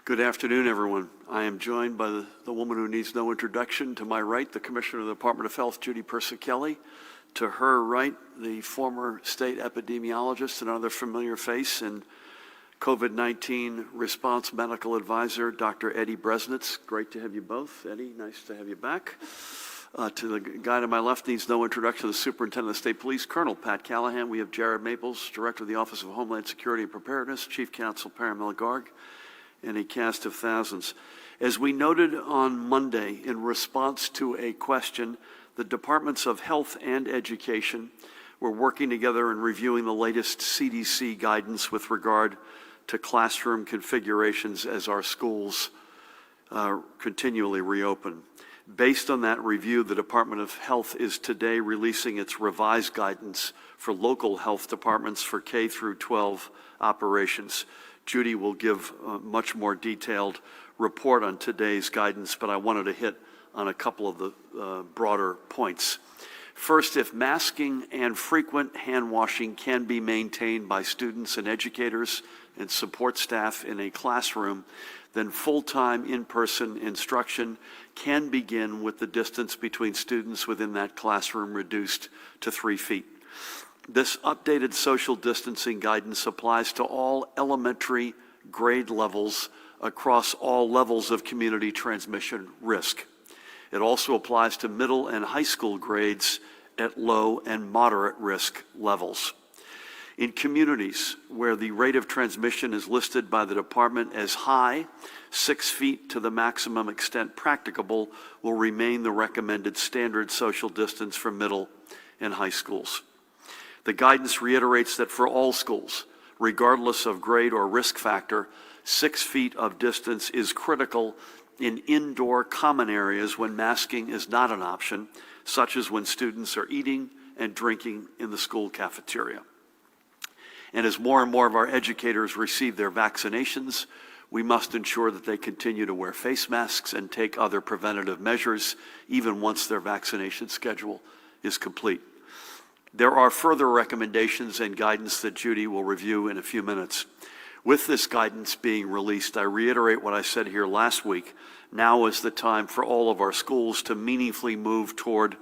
Good afternoon, everyone. I am joined by the woman who needs no introduction. To my right, the Commissioner of the Department of Health, Judy Persicelli. To her right, the former state epidemiologist, another familiar face, and COVID-19 response medical advisor, Dr. Eddie Bresnitz. Great to have you both. Eddie, nice to have you back. To the guy to my left, needs no introduction, the Superintendent of the State Police, Colonel Pat Callahan. We have Jared Maples, Director of the Office of Homeland Security and Preparedness, Chief Counsel Paramil Garg, and a cast of thousands. As we noted on Monday in response to a question, the Departments of Health and Education were working together and reviewing the latest CDC guidance with regard to classroom configurations as our schools continually reopen. Based on that review, the Department of Health is today releasing its revised guidance for local health departments for K through 12 operations. Judy will give a much more detailed report on today's guidance, but I wanted to hit on a couple of the broader points. First, if masking and frequent hand washing can be maintained by students and educators and support staff in a classroom, then full-time in-person instruction can begin with the distance between students within that classroom reduced to 3 feet. This updated social distancing guidance applies to all elementary grade levels across all levels of community transmission risk. It also applies to middle and high school grades at low and moderate risk levels. In communities where the rate of transmission is listed by the department as high, 6 feet to the maximum extent practicable will remain the recommended standard social distance for middle and high schools. The guidance reiterates that for all schools, regardless of grade or risk factor, 6 feet of distance is critical in indoor common areas when masking is not an option, such as when students are eating and drinking in the school cafeteria. And as more and more of our educators receive their vaccinations, we must ensure that they continue to wear face masks and take other preventative measures, even once their vaccination schedule is complete. There are further recommendations and guidance that Judy will review in a few minutes. With this guidance being released, I reiterate what I said here last week. Now is the time for all of our schools to meaningfully move forward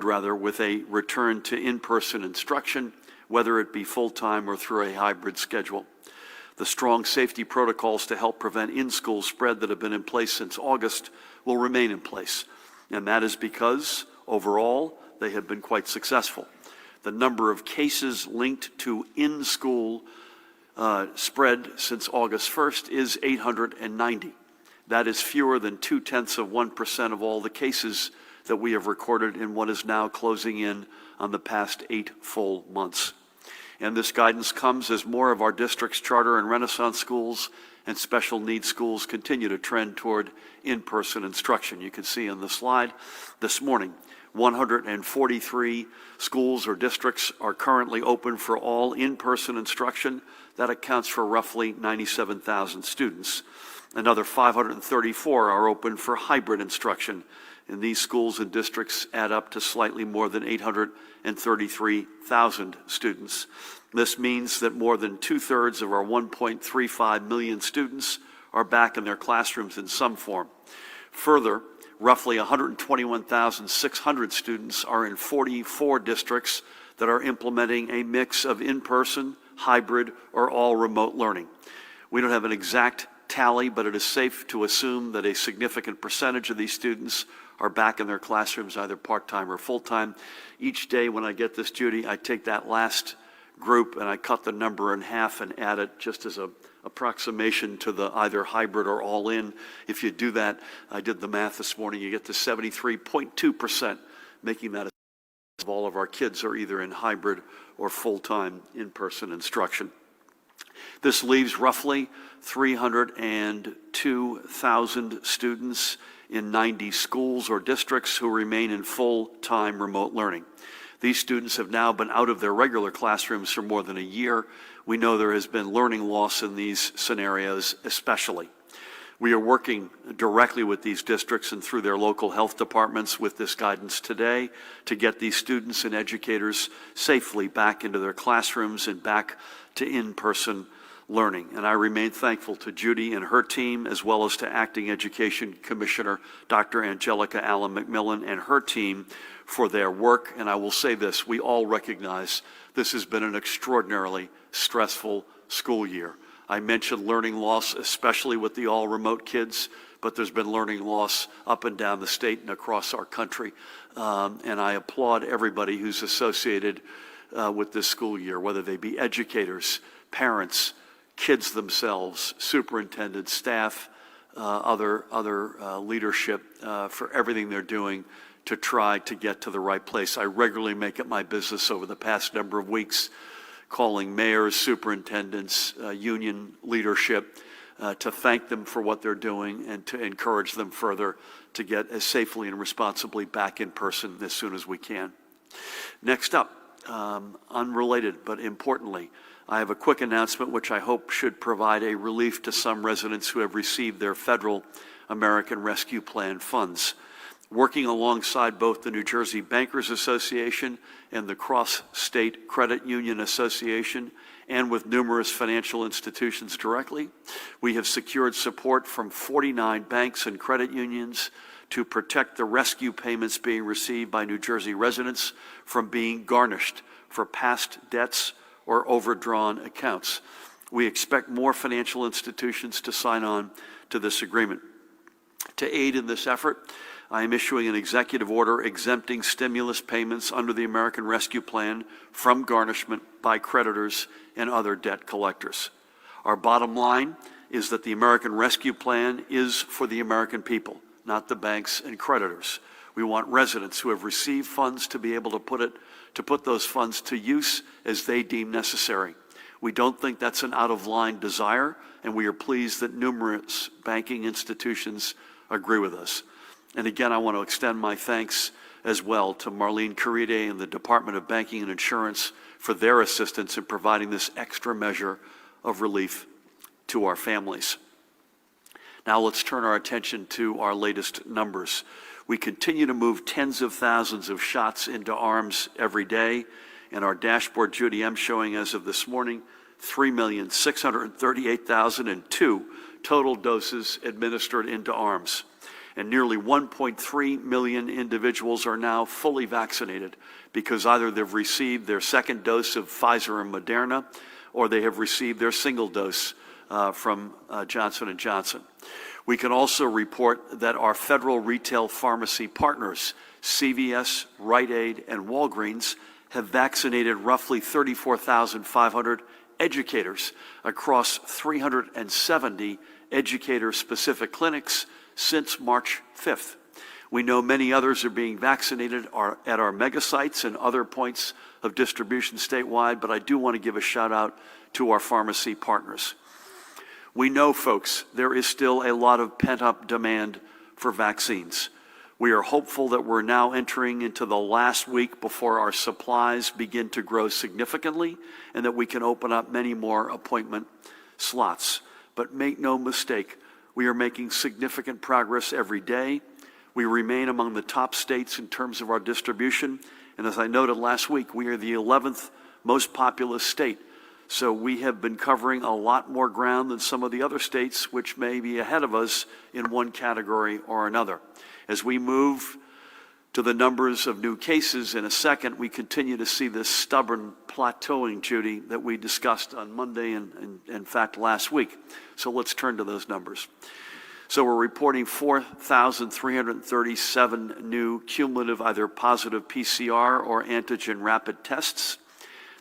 with a return to in-person instruction, whether it be full-time or through a hybrid schedule. The strong safety protocols to help prevent in-school spread that have been in place since August will remain in place. And that is because, overall, they have been quite successful. The number of cases linked to in-school spread since August 1st is 890. That is fewer than 0.2% of all the cases that we have recorded in what is now closing in on the past 8 full months. And this guidance comes as more of our district's charter and Renaissance schools and special needs schools continue to trend toward in-person instruction. You can see on the slide this morning, 143 schools or districts are currently open for all in-person instruction. That accounts for roughly 97,000 students. Another 534 are open for hybrid instruction, and these schools and districts add up to slightly more than 833,000 students. This means that more than 2/3 of our 1.35 million students are back in their classrooms in some form. Further, roughly 121,600 students are in 44 districts that are implementing a mix of in-person, hybrid, or all remote learning. We don't have an exact tally, but it is safe to assume that a significant percentage of these students are back in their classrooms, either part-time or full-time. Each day when I get this, Judy, I take that last group and I cut the number in half and add it just as an approximation to the either hybrid or all-in. If you do that, I did the math this morning, you get to 73.2%, making that of all of our kids are either in hybrid or full-time in-person instruction. This leaves roughly 302,000 students in 90 schools or districts who remain in full-time remote learning. These students have now been out of their regular classrooms for more than a year. We know there has been learning loss in these scenarios especially. We are working directly with these districts and through their local health departments with this guidance today to get these students and educators safely back into their classrooms and back to in-person learning. And I remain thankful to Judy and her team, as well as to Acting Education Commissioner Dr. Angelica Allen McMillan and her team for their work. And I will say this, we all recognize this has been an extraordinarily stressful school year. I mentioned learning loss, especially with the all-remote kids, but there's been learning loss up and down the state and across our country. And I applaud everybody who's associated with this school year, whether they be educators, parents, kids themselves, superintendents, staff, other leadership for everything they're doing to try to get to the right place. I regularly make it my business over the past number of weeks calling mayors, superintendents, union leadership to thank them for what they're doing and to encourage them further to get as safely and responsibly back in person as soon as we can. Next up, unrelated but importantly, I have a quick announcement which I hope should provide a relief to some residents who have received their federal American Rescue Plan funds. Working alongside both the New Jersey Bankers Association and the Cross-State Credit Union Association, and with numerous financial institutions directly, we have secured support from 49 banks and credit unions to protect the rescue payments being received by New Jersey residents from being garnished for past debts or overdrawn accounts. We expect more financial institutions to sign on to this agreement. To aid in this effort, I am issuing an executive order exempting stimulus payments under the American Rescue Plan from garnishment by creditors and other debt collectors. Our bottom line is that the American Rescue Plan is for the American people, not the banks and creditors. We want residents who have received funds to be able to put those funds to use as they deem necessary. We don't think that's an out-of-line desire, and we are pleased that numerous banking institutions agree with us. And again, I want to extend my thanks as well to Marlene Caride and the Department of Banking and Insurance for their assistance in providing this extra measure of relief to our families. Now let's turn our attention to our latest numbers. We continue to move tens of thousands of shots into arms every day, and our dashboard, Judy, I'm showing as of this morning, 3,638,002 total doses administered into arms. And nearly 1.3 million individuals are now fully vaccinated because either they've received their second dose of Pfizer and Moderna, or they have received their single dose from Johnson & Johnson. We can also report that our federal retail pharmacy partners, CVS, Rite Aid, and Walgreens, have vaccinated roughly 34,500 educators across 370 educator-specific clinics since March 5th. We know many others are being vaccinated at our mega sites and other points of distribution statewide, but I do want to give a shout out to our pharmacy partners. We know, folks, there is still a lot of pent-up demand for vaccines. We are hopeful that we're now entering into the last week before our supplies begin to grow significantly and that we can open up many more appointment slots. But make no mistake, we are making significant progress every day. We remain among the top states in terms of our distribution. And as I noted last week, we are the 11th most populous state. So we have been covering a lot more ground than some of the other states, which may be ahead of us in one category or another. As we move to the numbers of new cases in a second, we continue to see this stubborn plateauing, Judy, that we discussed on Monday and in fact last week. So let's turn to those numbers. So we're reporting 4,337 new cumulative either positive PCR or antigen rapid tests.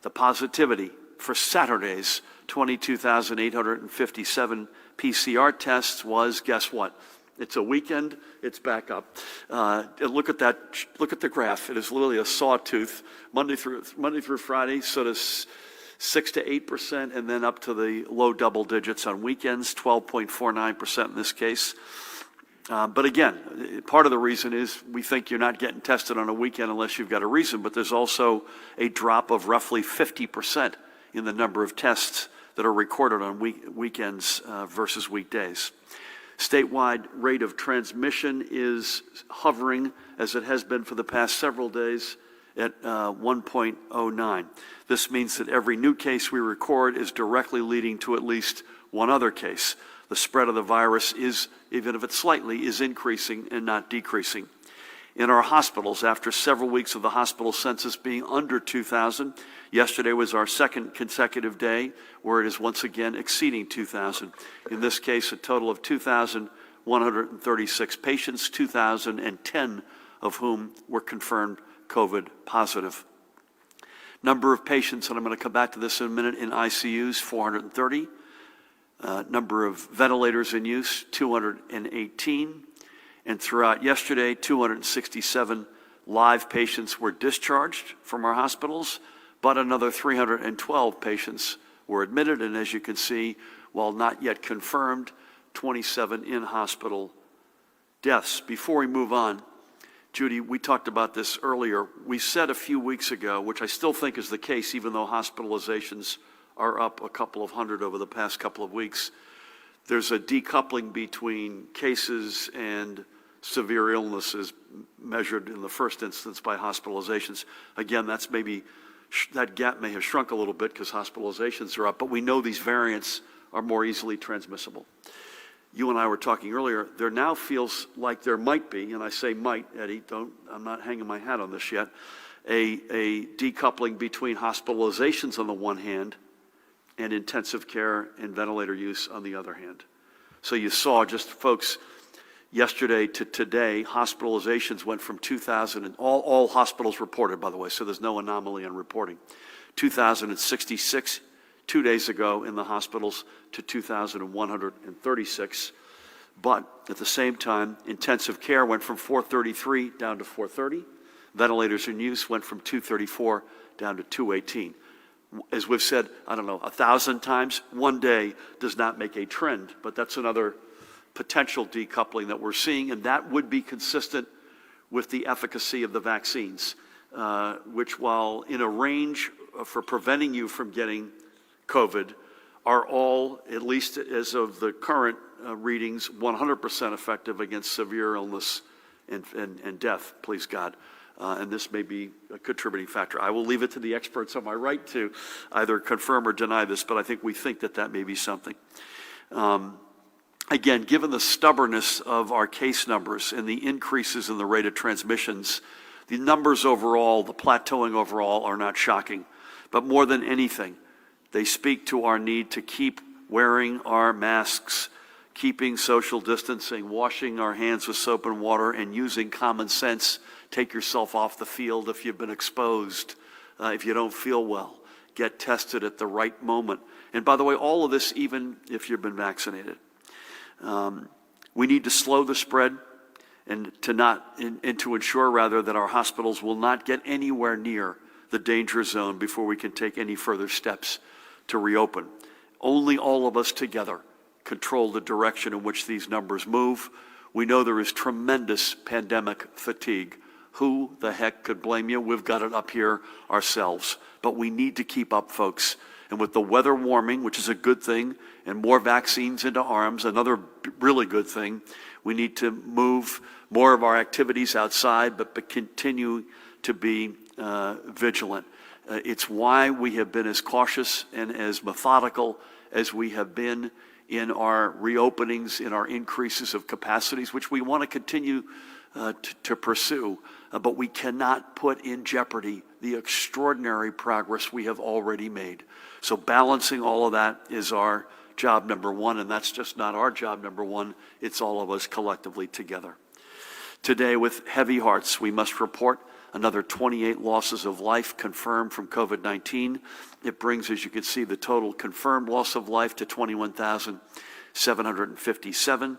The positivity for Saturday's 22,857 PCR tests was, guess what? It's a weekend, it's back up. Look at that, look at the graph. It is literally a sawtooth, Monday through Friday, sort of 6 to 8%, and then up to the low double digits on weekends, 12.49% in this case. But again, part of the reason is we think you're not getting tested on a weekend unless you've got a reason, but there's also a drop of roughly 50% in the number of tests that are recorded on weekends versus weekdays. Statewide rate of transmission is hovering, as it has been for the past several days, at 1.09. This means that every new case we record is directly leading to at least one other case. The spread of the virus is, even if it's slightly, is increasing and not decreasing. In our hospitals, after several weeks of the hospital census being under 2,000, yesterday was our second consecutive day where it is once again exceeding 2,000. In this case, a total of 2,136 patients, 2,010 of whom were confirmed COVID positive. Number of patients, and I'm going to come back to this in a minute, in ICUs, 430. Number of ventilators in use, 218. And throughout yesterday, 267 live patients were discharged from our hospitals, but another 312 patients were admitted. And as you can see, while not yet confirmed, 27 in-hospital deaths. Before we move on, Judy, we talked about this earlier. We said a few weeks ago, which I still think is the case, even though hospitalizations are up a couple of hundred over the past couple of weeks, there's a decoupling between cases and severe illnesses measured in the first instance by hospitalizations. Again, that's maybe, that gap may have shrunk a little bit because hospitalizations are up, but we know these variants are more easily transmissible. You and I were talking earlier, there now feels like there might be, and I say might, Eddie, I'm not hanging my hat on this yet, a decoupling between hospitalizations on the one hand and intensive care and ventilator use on the other hand. So you saw, just folks, yesterday to today, hospitalizations went from 2,000, and all hospitals reported, by the way, so there's no anomaly in reporting. 2,066 2 days ago in the hospitals to 2,136. But at the same time, intensive care went from 433 down to 430. Ventilators in use went from 234 down to 218. As we've said, 1,000 times, one day does not make a trend, but that's another potential decoupling that we're seeing, and that would be consistent with the efficacy of the vaccines, which, while in a range for preventing you from getting COVID, are all, at least as of the current readings, 100% effective against severe illness and death, please God. And this may be a contributing factor. I will leave it to the experts on my right to either confirm or deny this, but I think we think that that may be something. Again, given the stubbornness of our case numbers and the increases in the rate of transmissions, the numbers overall, the plateauing overall, are not shocking. But more than anything, they speak to our need to keep wearing our masks, keeping social distancing, washing our hands with soap and water, and using common sense. Take yourself off the field if you've been exposed. If you don't feel well, get tested at the right moment. And by the way, all of this even if you've been vaccinated. We need to slow the spread and to ensure rather that our hospitals will not get anywhere near the danger zone before we can take any further steps to reopen. Only all of us together control the direction in which these numbers move. We know there is tremendous pandemic fatigue. Who the heck could blame you? We've got it up here ourselves. But we need to keep up, folks. And with the weather warming, which is a good thing, and more vaccines into arms, another really good thing, we need to move more of our activities outside, but continue to be vigilant. It's why we have been as cautious and as methodical as we have been in our reopenings, in our increases of capacities, which we want to continue to pursue. But we cannot put in jeopardy the extraordinary progress we have already made. So balancing all of that is our job number one, and that's just not our job number one, it's all of us collectively together. Today, with heavy hearts, we must report another 28 losses of life confirmed from COVID-19. It brings, as you can see, the total confirmed loss of life to 21,757.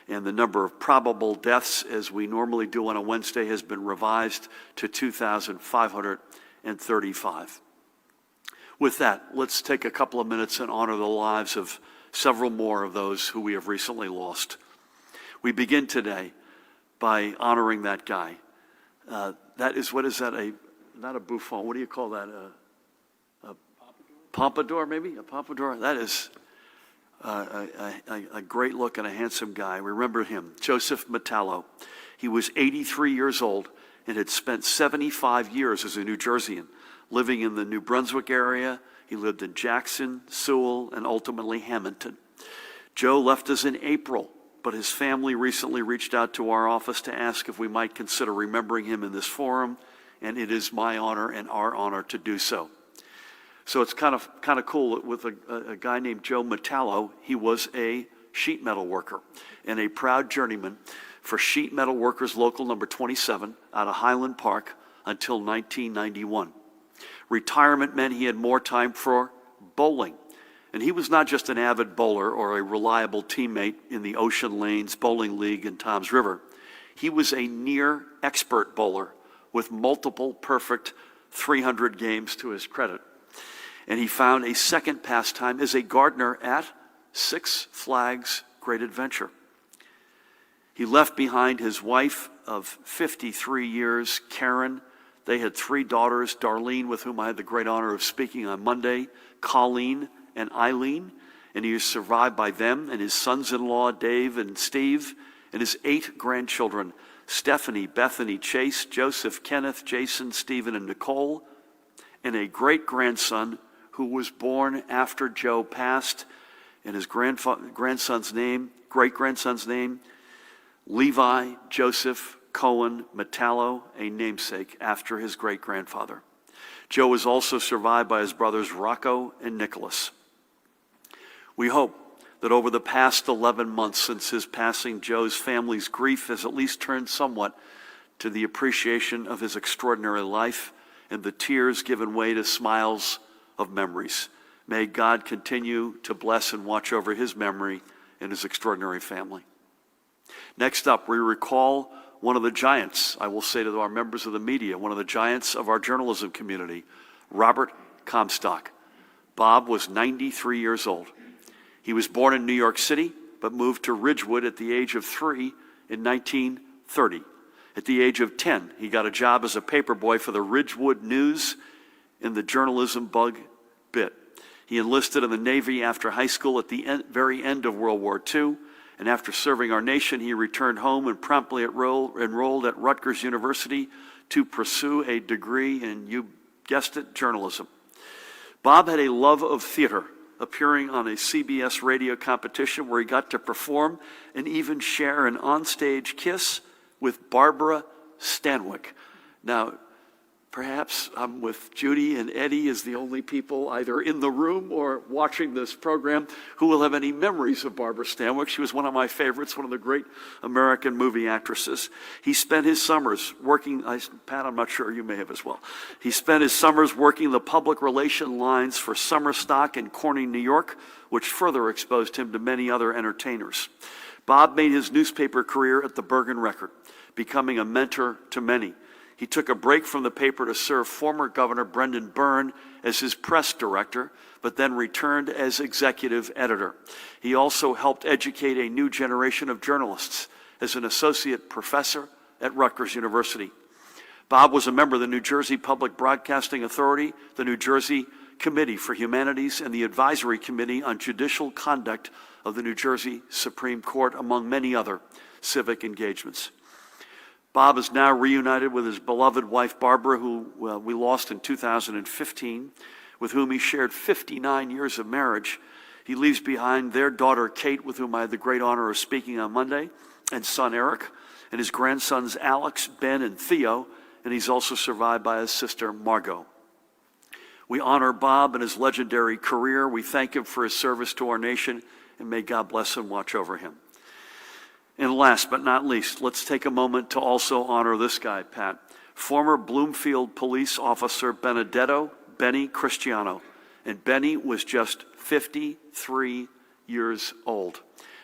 And the number of probable deaths, as we normally do on a Wednesday, has been revised to 2,535. With that, let's take a couple of minutes and honor the lives of several more of those who we have recently lost. We begin today by honoring that guy. That is, what is that? Not a bouffon. What do you call that? A pompadour, maybe? A pompadour? That is a great look and a handsome guy. Remember him, Joseph Metallo. He was 83 years old and had spent 75 years as a New Jerseyan, living in the New Brunswick area. He lived in Jackson, Sewell, and ultimately Hamilton. Joe left us in April, but his family recently reached out to our office to ask if we might consider remembering him in this forum, and it is my honor and our honor to do so. So it's kind of cool with a guy named Joe Metallo. He was a sheet metal worker and a proud journeyman for Sheet Metal Workers Local number 27 out of Highland Park until 1991. Retirement meant he had more time for bowling. And he was not just an avid bowler or a reliable teammate in the Ocean Lanes Bowling League in Toms River. He was a near expert bowler with multiple perfect 300 games to his credit. And he found a second pastime as a gardener at Six Flags Great Adventure. He left behind his wife of 53 years, Karen. They had 3 daughters, Darlene, with whom I had the great honor of speaking on Monday, Colleen, and Eileen, and he is survived by them and his sons-in-law, Dave and Steve, and his 8 grandchildren, Stephanie, Bethany, Chase, Joseph, Kenneth, Jason, Stephen, and Nicole, and a great-grandson who was born after Joe passed, and his great-grandson's name, Levi Joseph Cohen Metallo, a namesake after his great-grandfather. Joe was also survived by his brothers Rocco and Nicholas. We hope that over the past 11 months since his passing, Joe's family's grief has at least turned somewhat to the appreciation of his extraordinary life and the tears given way to smiles of memories. May God continue to bless and watch over his memory and his extraordinary family. Next up, we recall one of the giants, I will say to our members of the media, one of the giants of our journalism community, Robert Comstock. Bob was 93 years old. He was born in New York City, but moved to Ridgewood at the age of 3 in 1930. At the age of 10, he got a job as a paperboy for the Ridgewood News in the journalism bug bit. He enlisted in the Navy after high school at the very end of World War II, and after serving our nation, he returned home and promptly enrolled at Rutgers University to pursue a degree in, you guessed it, journalism. Bob had a love of theater, appearing on a CBS radio competition where he got to perform and even share an onstage kiss with Barbara Stanwyck. Now, perhaps I'm with Judy and Eddie as the only people either in the room or watching this program who will have any memories of Barbara Stanwyck. She was one of my favorites, one of the great American movie actresses. He spent his summers working, Pat, I'm not sure, you may have as well. He spent his summers working the public relation lines for Summer Stock in Corning, New York, which further exposed him to many other entertainers. Bob made his newspaper career at the Bergen Record, becoming a mentor to many. He took a break from the paper to serve former Governor Brendan Byrne as his press director, but then returned as executive editor. He also helped educate a new generation of journalists as an associate professor at Rutgers University. Bob was a member of the New Jersey Public Broadcasting Authority, the New Jersey Committee for Humanities, and the Advisory Committee on Judicial Conduct of the New Jersey Supreme Court, among many other civic engagements. Bob is now reunited with his beloved wife, Barbara, who we lost in 2015, with whom he shared 59 years of marriage. He leaves behind their daughter, Kate, with whom I had the great honor of speaking on Monday, and son, Eric, and his grandsons, Alex, Ben, and Theo, and he's also survived by his sister, Margot. We honor Bob and his legendary career. We thank him for his service to our nation, and may God bless and watch over him. And last but not least, let's take a moment to also honor this guy, Pat. Former Bloomfield police officer Benny Cristiano. And Benny was just 53 years old.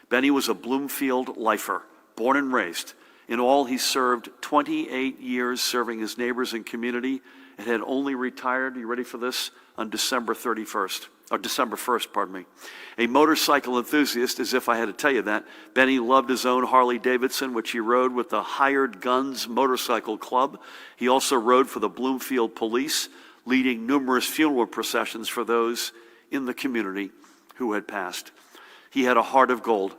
Benny was a Bloomfield lifer, born and raised. In all, he served 28 years serving his neighbors and community and had only retired, you ready for this, on December 1st. A motorcycle enthusiast, as if I had to tell you that, Benny loved his own Harley Davidson, which he rode with the Hired Guns Motorcycle Club. He also rode for the Bloomfield Police, leading numerous funeral processions for those in the community who had passed. He had a heart of gold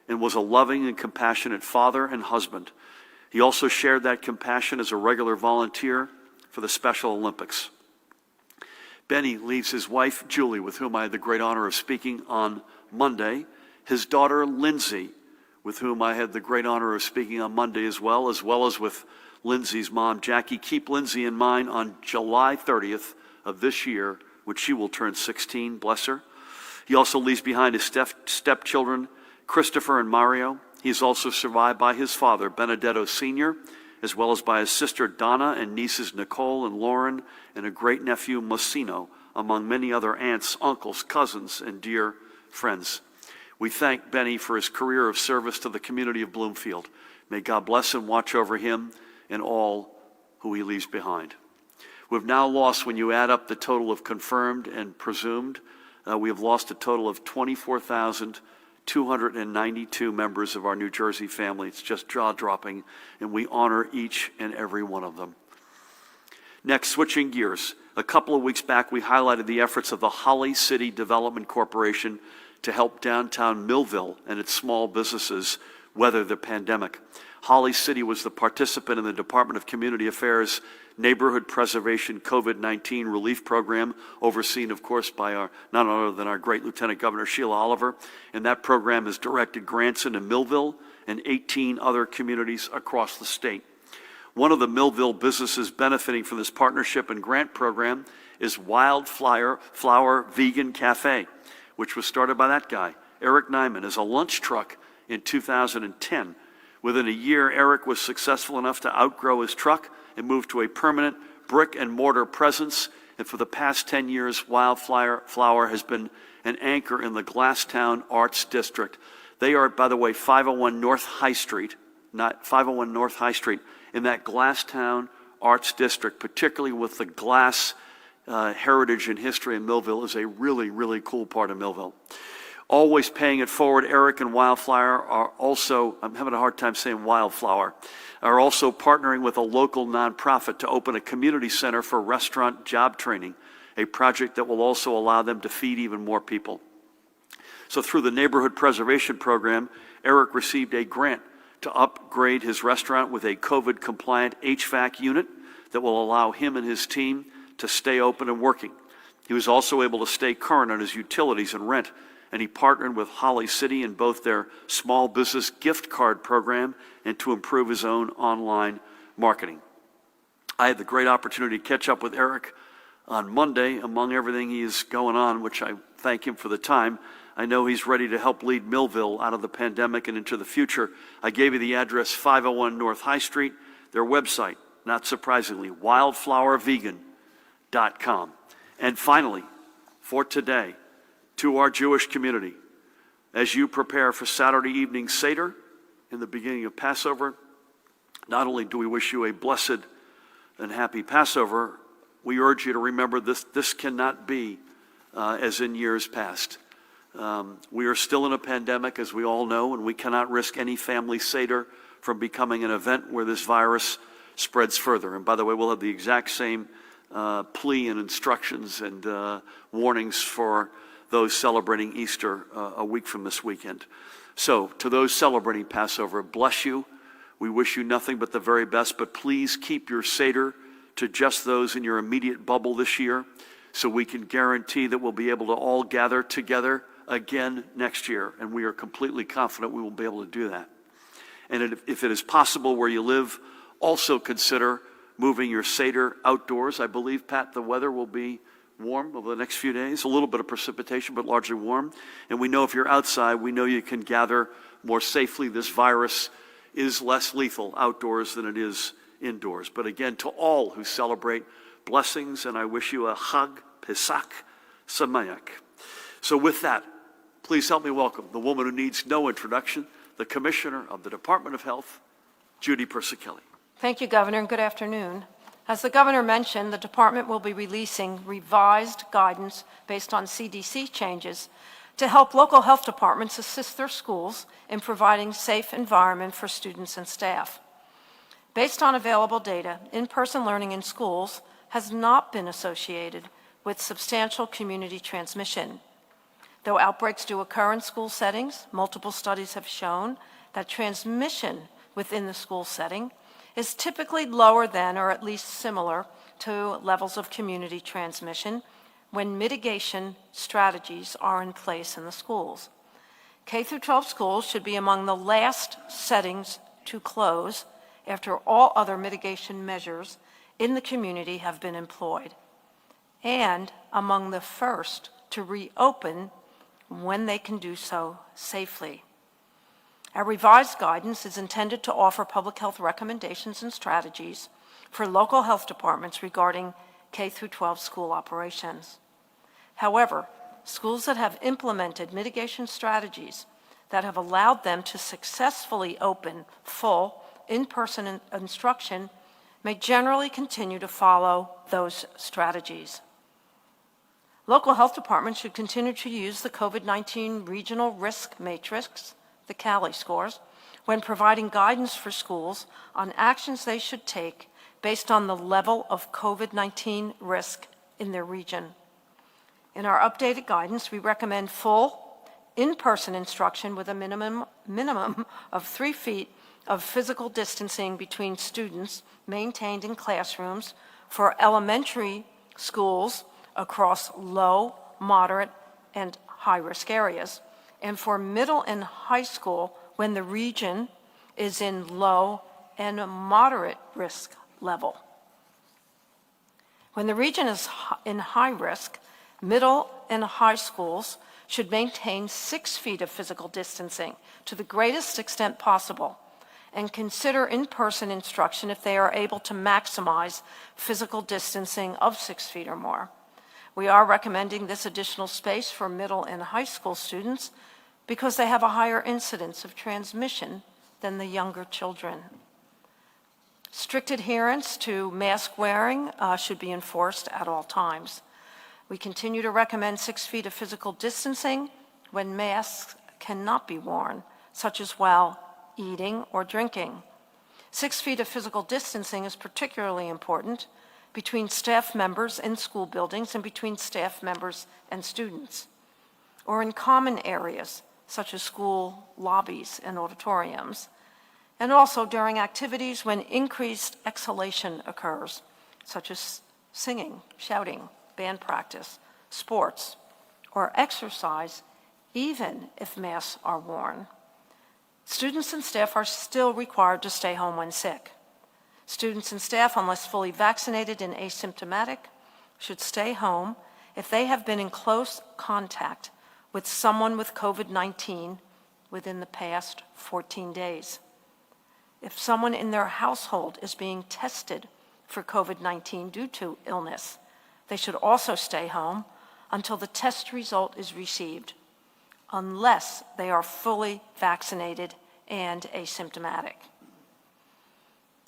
and was a loving and compassionate father and husband. He also shared that compassion as a regular volunteer for the Special Olympics. Benny leaves his wife, Julie, with whom I had the great honor of speaking on Monday, his daughter, Lindsay, with whom I had the great honor of speaking on Monday as well as with Lindsay's mom, Jackie. Keep Lindsay in mind on July 30th of this year, which she will turn 16, bless her. He also leaves behind his stepchildren, Christopher and Mario. He is also survived by his father, Benedetto Sr., as well as by his sister Donna and nieces Nicole and Lauren, and a great-nephew Mosino, among many other aunts, uncles, cousins, and dear friends. We thank Benny for his career of service to the community of Bloomfield. May God bless and watch over him and all who he leaves behind. We've now lost, when you add up the total of confirmed and presumed, we have lost a total of 24,292 members of our New Jersey family. It's just jaw-dropping, and we honor each and every one of them. Next, switching gears. A couple of weeks back, we highlighted the efforts of the Holly City Development Corporation to help downtown Millville and its small businesses weather the pandemic. Holly City was the participant in the Department of Community Affairs Neighborhood Preservation COVID-19 Relief Program, overseen, of course, by none other than our great Lieutenant Governor Sheila Oliver. And that program has directed grants into Millville and 18 other communities across the state. One of the Millville businesses benefiting from this partnership and grant program is Wildflower Vegan Cafe, which was started by that guy, Eric Nyman, as a lunch truck in 2010. Within a year, Eric was successful enough to outgrow his truck and move to a permanent brick and mortar presence. And for the past 10 years, Wildflower has been an anchor in the Glasstown Arts District. They are, by the way, 501 North High Street, not 501 North High Street, in that Glasstown Arts District, particularly with the glass heritage and history in Millville, is a really, really cool part of Millville. Always paying it forward, Eric and Wildflower are also, I'm having a hard time saying Wildflower, are also partnering with a local nonprofit to open a community center for restaurant job training, a project that will also allow them to feed even more people. So through the Neighborhood Preservation Program, Eric received a grant to upgrade his restaurant with a COVID-compliant HVAC unit that will allow him and his team to stay open and working. He was also able to stay current on his utilities and rent, and he partnered with Holly City in both their small business gift card program and to improve his own online marketing. I had the great opportunity to catch up with Eric on Monday. Among everything he is going on, which I thank him for the time, I know he's ready to help lead Millville out of the pandemic and into the future. I gave you the address, 501 North High Street, their website, not surprisingly, wildflowervegan.com. And finally, for today, to our Jewish community, as you prepare for Saturday evening Seder in the beginning of Passover, not only do we wish you a blessed and happy Passover, we urge you to remember this cannot be as in years past. We are still in a pandemic, as we all know, and we cannot risk any family Seder from becoming an event where this virus spreads further. And by the way, we'll have the exact same plea and instructions and warnings for those celebrating Easter a week from this weekend. So, to those celebrating Passover, bless you. We wish you nothing but the very best, but please keep your Seder to just those in your immediate bubble this year, so we can guarantee that we'll be able to all gather together again next year, and we are completely confident we will be able to do that. And if it is possible where you live, also consider moving your Seder outdoors. I believe, Pat, the weather will be warm over the next few days, a little bit of precipitation, but largely warm. And we know if you're outside, we know you can gather more safely. This virus is less lethal outdoors than it is indoors. But again, to all who celebrate, blessings, and I wish you a Chag Pesach Sameach. So with that, please help me welcome the woman who needs no introduction, the Commissioner of the Department of Health, Judy Persichilli. Thank you, Governor, and good afternoon. As the Governor mentioned, the Department will be releasing revised guidance based on CDC changes to help local health departments assist their schools in providing safe environment for students and staff. Based on available data, in-person learning in schools has not been associated with substantial community transmission. Though outbreaks do occur in school settings, multiple studies have shown that transmission within the school setting is typically lower than or at least similar to levels of community transmission when mitigation strategies are in place in the schools. K through 12 schools should be among the last settings to close after all other mitigation measures in the community have been employed, and among the first to reopen when they can do so safely. Our revised guidance is intended to offer public health recommendations and strategies for local health departments regarding K through 12 school operations. However, schools that have implemented mitigation strategies that have allowed them to successfully open full in-person instruction may generally continue to follow those strategies. Local health departments should continue to use the COVID-19 Regional Risk Matrix, the CALI scores, when providing guidance for schools on actions they should take based on the level of COVID-19 risk in their region. In our updated guidance, we recommend full in-person instruction with a minimum of 3 feet of physical distancing between students maintained in classrooms for elementary schools across low, moderate, and high-risk areas, and for middle and high school when the region is in low and moderate risk level. When the region is in high risk, middle and high schools should maintain 6 feet of physical distancing to the greatest extent possible and consider in-person instruction if they are able to maximize physical distancing of 6 feet or more. We are recommending this additional space for middle and high school students because they have a higher incidence of transmission than the younger children. Strict adherence to mask wearing should be enforced at all times. We continue to recommend 6 feet of physical distancing when masks cannot be worn, such as while eating or drinking. 6 feet of physical distancing is particularly important between staff members in school buildings and between staff members and students, or in common areas such as school lobbies and auditoriums, and also during activities when increased exhalation occurs, such as singing, shouting, band practice, sports, or exercise, even if masks are worn. Students and staff are still required to stay home when sick. Students and staff, unless fully vaccinated and asymptomatic, should stay home if they have been in close contact with someone with COVID-19 within the past 14 days. If someone in their household is being tested for COVID-19 due to illness, they should also stay home until the test result is received, unless they are fully vaccinated and asymptomatic.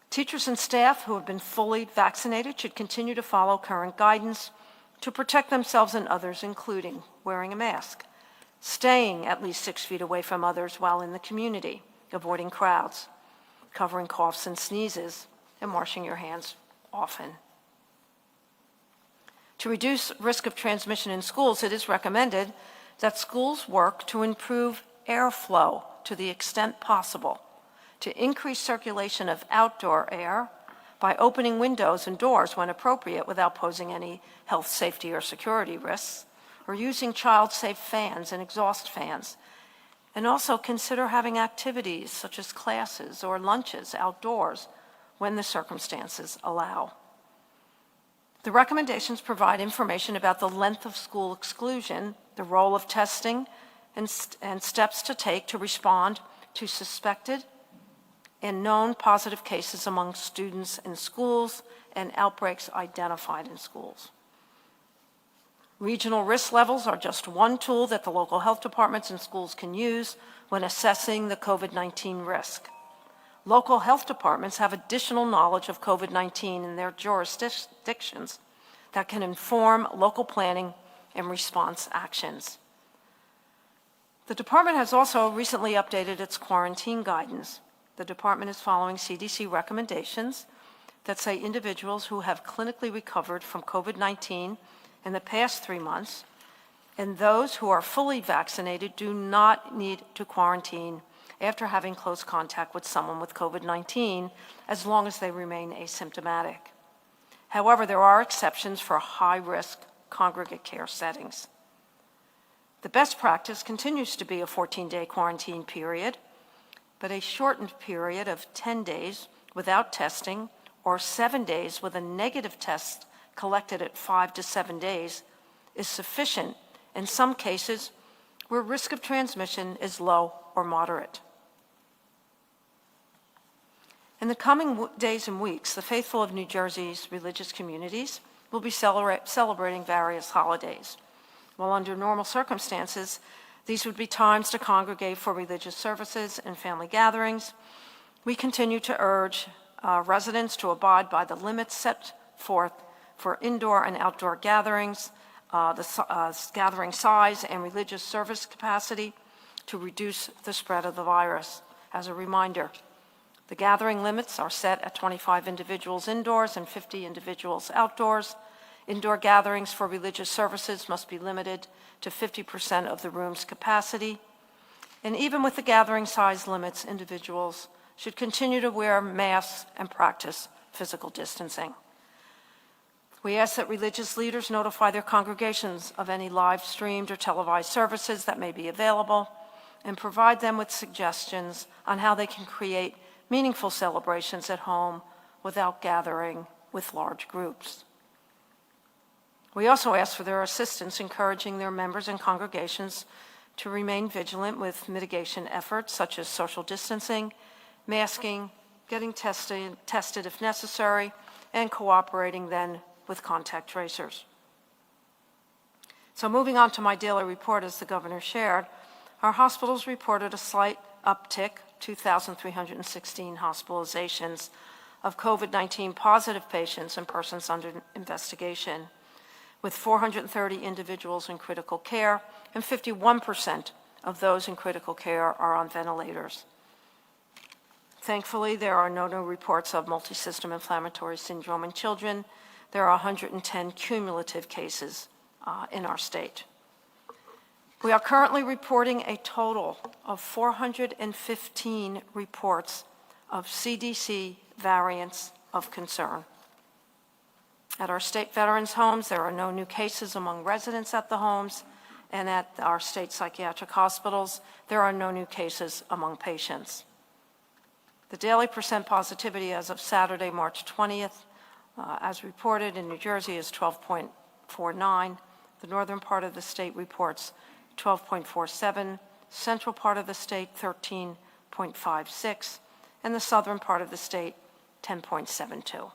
Teachers and staff who have been fully vaccinated should continue to follow current guidance to protect themselves and others, including wearing a mask, staying at least 6 feet away from others while in the community, avoiding crowds, covering coughs and sneezes, and washing your hands often. To reduce risk of transmission in schools, it is recommended that schools work to improve airflow to the extent possible, to increase circulation of outdoor air by opening windows and doors when appropriate without posing any health, safety, or security risks, or using child-safe fans and exhaust fans, and also consider having activities such as classes or lunches outdoors when the circumstances allow. The recommendations provide information about the length of school exclusion, the role of testing, and steps to take to respond to suspected and known positive cases among students in schools and outbreaks identified in schools. Regional risk levels are just one tool that the local health departments and schools can use when assessing the COVID-19 risk. Local health departments have additional knowledge of COVID-19 in their jurisdictions that can inform local planning and response actions. The department has also recently updated its quarantine guidance. The department is following CDC recommendations that say individuals who have clinically recovered from COVID-19 in the past 3 months and those who are fully vaccinated do not need to quarantine after having close contact with someone with COVID-19, as long as they remain asymptomatic. However, there are exceptions for high-risk congregate care settings. The best practice continues to be a 14-day quarantine period, but a shortened period of 10 days without testing or 7 days with a negative test collected at 5 to 7 days is sufficient in some cases where risk of transmission is low or moderate. In the coming days and weeks, the faithful of New Jersey's religious communities will be celebrating various holidays. While under normal circumstances, these would be times to congregate for religious services and family gatherings, we continue to urge residents to abide by the limits set forth for indoor and outdoor gatherings, gathering size and religious service capacity to reduce the spread of the virus. As a reminder, the gathering limits are set at 25 individuals indoors and 50 individuals outdoors. Indoor gatherings for religious services must be limited to 50% of the room's capacity. And even with the gathering size limits, individuals should continue to wear masks and practice physical distancing. We ask that religious leaders notify their congregations of any live-streamed or televised services that may be available and provide them with suggestions on how they can create meaningful celebrations at home without gathering with large groups. We also ask for their assistance encouraging their members and congregations to remain vigilant with mitigation efforts such as social distancing, masking, getting tested if necessary, and cooperating then with contact tracers. So moving on to my daily report, as the governor shared, our hospitals reported a slight uptick, 2,316 hospitalizations of COVID-19 positive patients and persons under investigation, with 430 individuals in critical care, and 51% of those in critical care are on ventilators. Thankfully, there are no new reports of multisystem inflammatory syndrome in children. There are 110 cumulative cases in our state. We are currently reporting a total of 415 reports of CDC variants of concern. At our state veterans' homes, there are no new cases among residents at the homes, and at our state psychiatric hospitals, there are no new cases among patients. The daily percent positivity as of Saturday, March 20th, as reported in New Jersey, is 12.49. The northern part of the state reports 12.47, central part of the state 13.56, and the southern part of the state 10.72. So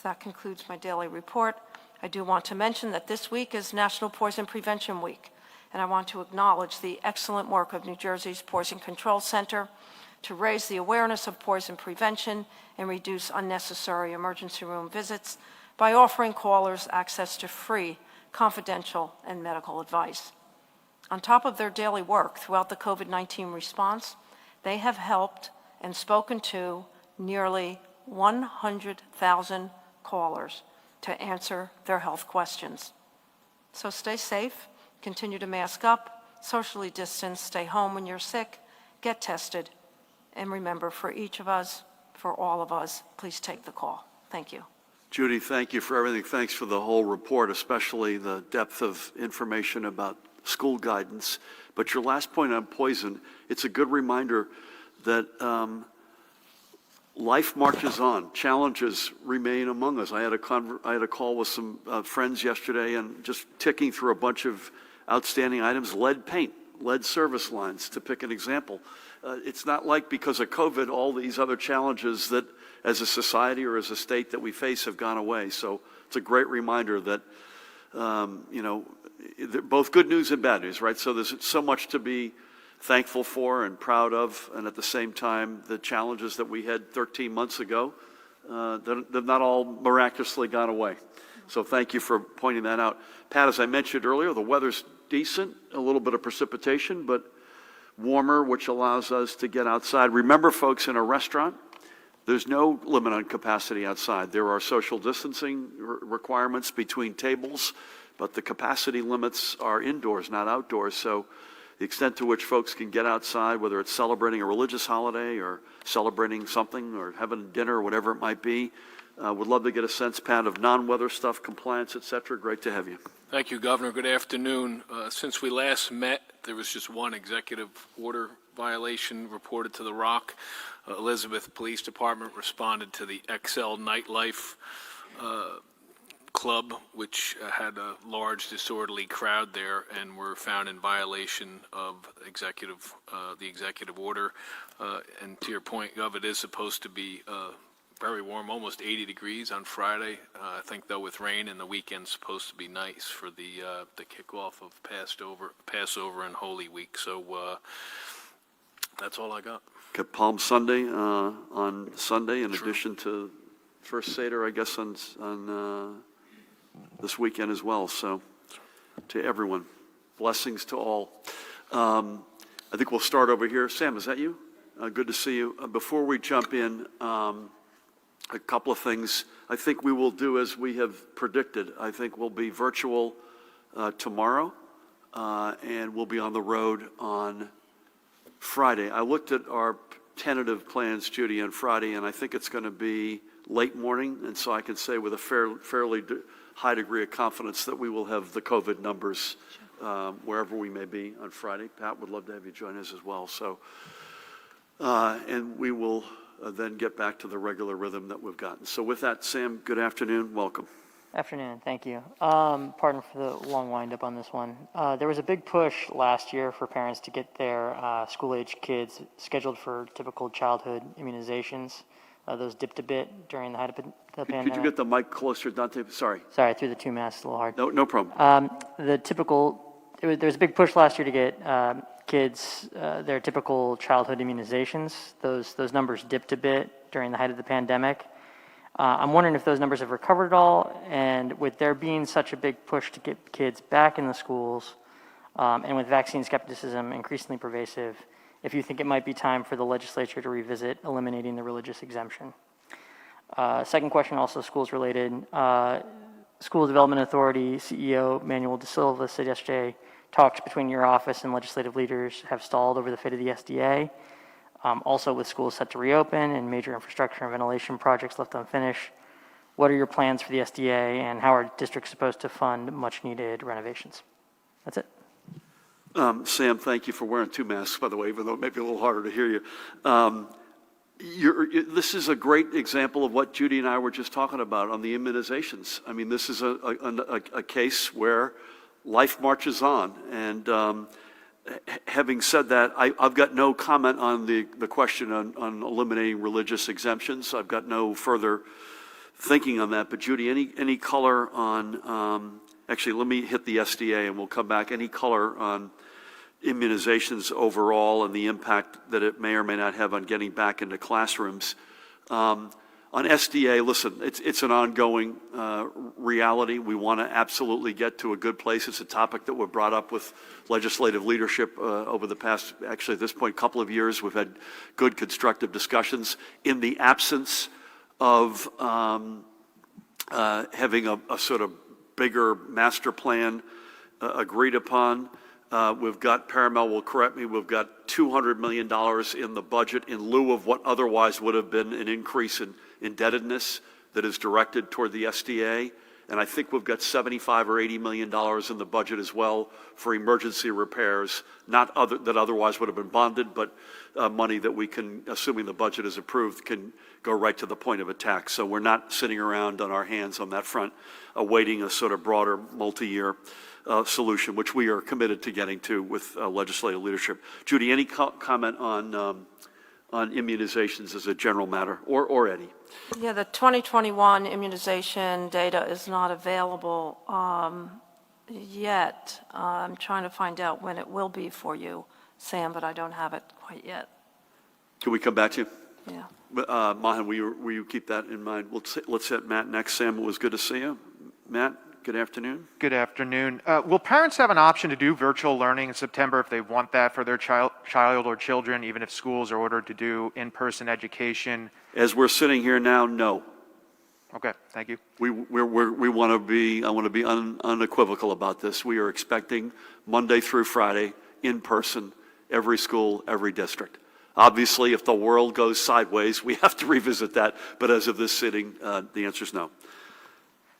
that concludes my daily report. I do want to mention that this week is National Poison Prevention Week, and I want to acknowledge the excellent work of New Jersey's Poison Control Center to raise the awareness of poison prevention and reduce unnecessary emergency room visits by offering callers access to free, confidential, and medical advice. On top of their daily work throughout the COVID-19 response, they have helped and spoken to nearly 100,000 callers to answer their health questions. So stay safe, continue to mask up, socially distance, stay home when you're sick, get tested, and remember, for each of us, for all of us, please take the call. Thank you. Judy, thank you for everything. Thanks for the whole report, especially the depth of information about school guidance. But your last point on poison, it's a good reminder that life marches on. Challenges remain among us. I had a call with some friends yesterday, and just ticking through a bunch of outstanding items: lead paint, lead service lines, to pick an example. It's not like because of COVID, all these other challenges that as a society or as a state that we face have gone away. So it's a great reminder that, both good news and bad news, right? So there's so much to be thankful for and proud of, and at the same time, the challenges that we had 13 months ago, they've not all miraculously gone away. So thank you for pointing that out. Pat, as I mentioned earlier, the weather's decent, a little bit of precipitation, but warmer, which allows us to get outside. Remember, folks, in a restaurant, there's no limit on capacity outside. There are social distancing requirements between tables, but the capacity limits are indoors, not outdoors. So the extent to which folks can get outside, whether it's celebrating a religious holiday or celebrating something or having dinner or whatever it might be. Would love to get a sense, Pat, of non-weather stuff, compliance, et cetera. Great to have you. Thank you, Governor. Good afternoon. Since we last met, there was just one executive order violation reported to the Rock. Elizabeth Police Department responded to the XL Nightlife Club, which had a large disorderly crowd there, and were found in violation of the executive order. And to your point, Gov, it is supposed to be very warm, almost 80 degrees on Friday. I think, though, with rain, and the weekend's supposed to be nice for the kickoff of Passover and Holy Week. So that's all I got. Got Palm Sunday on Sunday, in addition to First Seder, I guess, on this weekend as well. So to everyone, blessings to all. I think we'll start over here. Sam, is that you? Good to see you. Before we jump in, a couple of things. I think we will do as we have predicted. I think we'll be virtual tomorrow, and we'll be on the road on Friday. I looked at our tentative plans, Judy, on Friday, and I think it's going to be late morning, and so I can say with a fairly high degree of confidence that we will have the COVID numbers wherever we may be on Friday. Pat, would love to have you join us as well. So, and we will then get back to the regular rhythm that we've gotten. So with that, Sam, good afternoon. Welcome. Afternoon, thank you. Pardon for the long wind-up on this one. There was a big push last year for parents to get their school-age kids scheduled for typical childhood immunizations. Those dipped a bit during the height of the pandemic. Could you get the mic closer, Dante? Sorry. Sorry, I threw the two masks a little hard. No problem. There was a big push last year to get kids their typical childhood immunizations. Those numbers dipped a bit during the height of the pandemic. I'm wondering if those numbers have recovered at all, and with there being such a big push to get kids back in the schools, and with vaccine skepticism increasingly pervasive, if you think it might be time for the legislature to revisit eliminating the religious exemption. Second question, also schools related. School Development Authority CEO Manuel De Silva said yesterday talks between your office and legislative leaders have stalled over the fate of the SDA. Also, with schools set to reopen and major infrastructure and ventilation projects left unfinished, what are your plans for the SDA, and how are districts supposed to fund much-needed renovations? That's it. Sam, thank you for wearing two masks, by the way, even though it may be a little harder to hear you. This is a great example of what Judy and I were just talking about on the immunizations. I mean, this is a case where life marches on, and having said that, I've got no comment on the question on eliminating religious exemptions. I've got no further thinking on that. But Judy, any color on, actually, let me hit the SDA and we'll come back. Any color on immunizations overall and the impact that it may or may not have on getting back into classrooms? On SDA, listen, it's an ongoing reality. We want to absolutely get to a good place. It's a topic that we've brought up with legislative leadership over the past, actually at this point, couple of years. We've had good constructive discussions. In the absence of having a sort of bigger master plan agreed upon, we've got, Paramount will correct me, we've got $200 million in the budget in lieu of what otherwise would have been an increase in indebtedness that is directed toward the SDA. And I think we've got $75 or $80 million in the budget as well for emergency repairs, that otherwise would have been bonded, but money that we can, assuming the budget is approved, can go right to the point of attack. So we're not sitting around on our hands on that front, awaiting a sort of broader multi-year solution, which we are committed to getting to with legislative leadership. Judy, any comment on immunizations as a general matter, or Eddie? Yeah, the 2021 immunization data is not available yet. I'm trying to find out when it will be for you, Sam, but I don't have it quite yet. Can we come back to you? Yeah. Mahan, will you keep that in mind? Let's hit Matt next. Sam, it was good to see you. Matt, good afternoon. Good afternoon. Will parents have an option to do virtual learning in September if they want that for their child or children, even if schools are ordered to do in-person education? As we're sitting here now, no. Okay, thank you. We want to be, I want to be unequivocal about this. We are expecting Monday through Friday in person, every school, every district. Obviously, if the world goes sideways, we have to revisit that, but as of this sitting, the answer is no.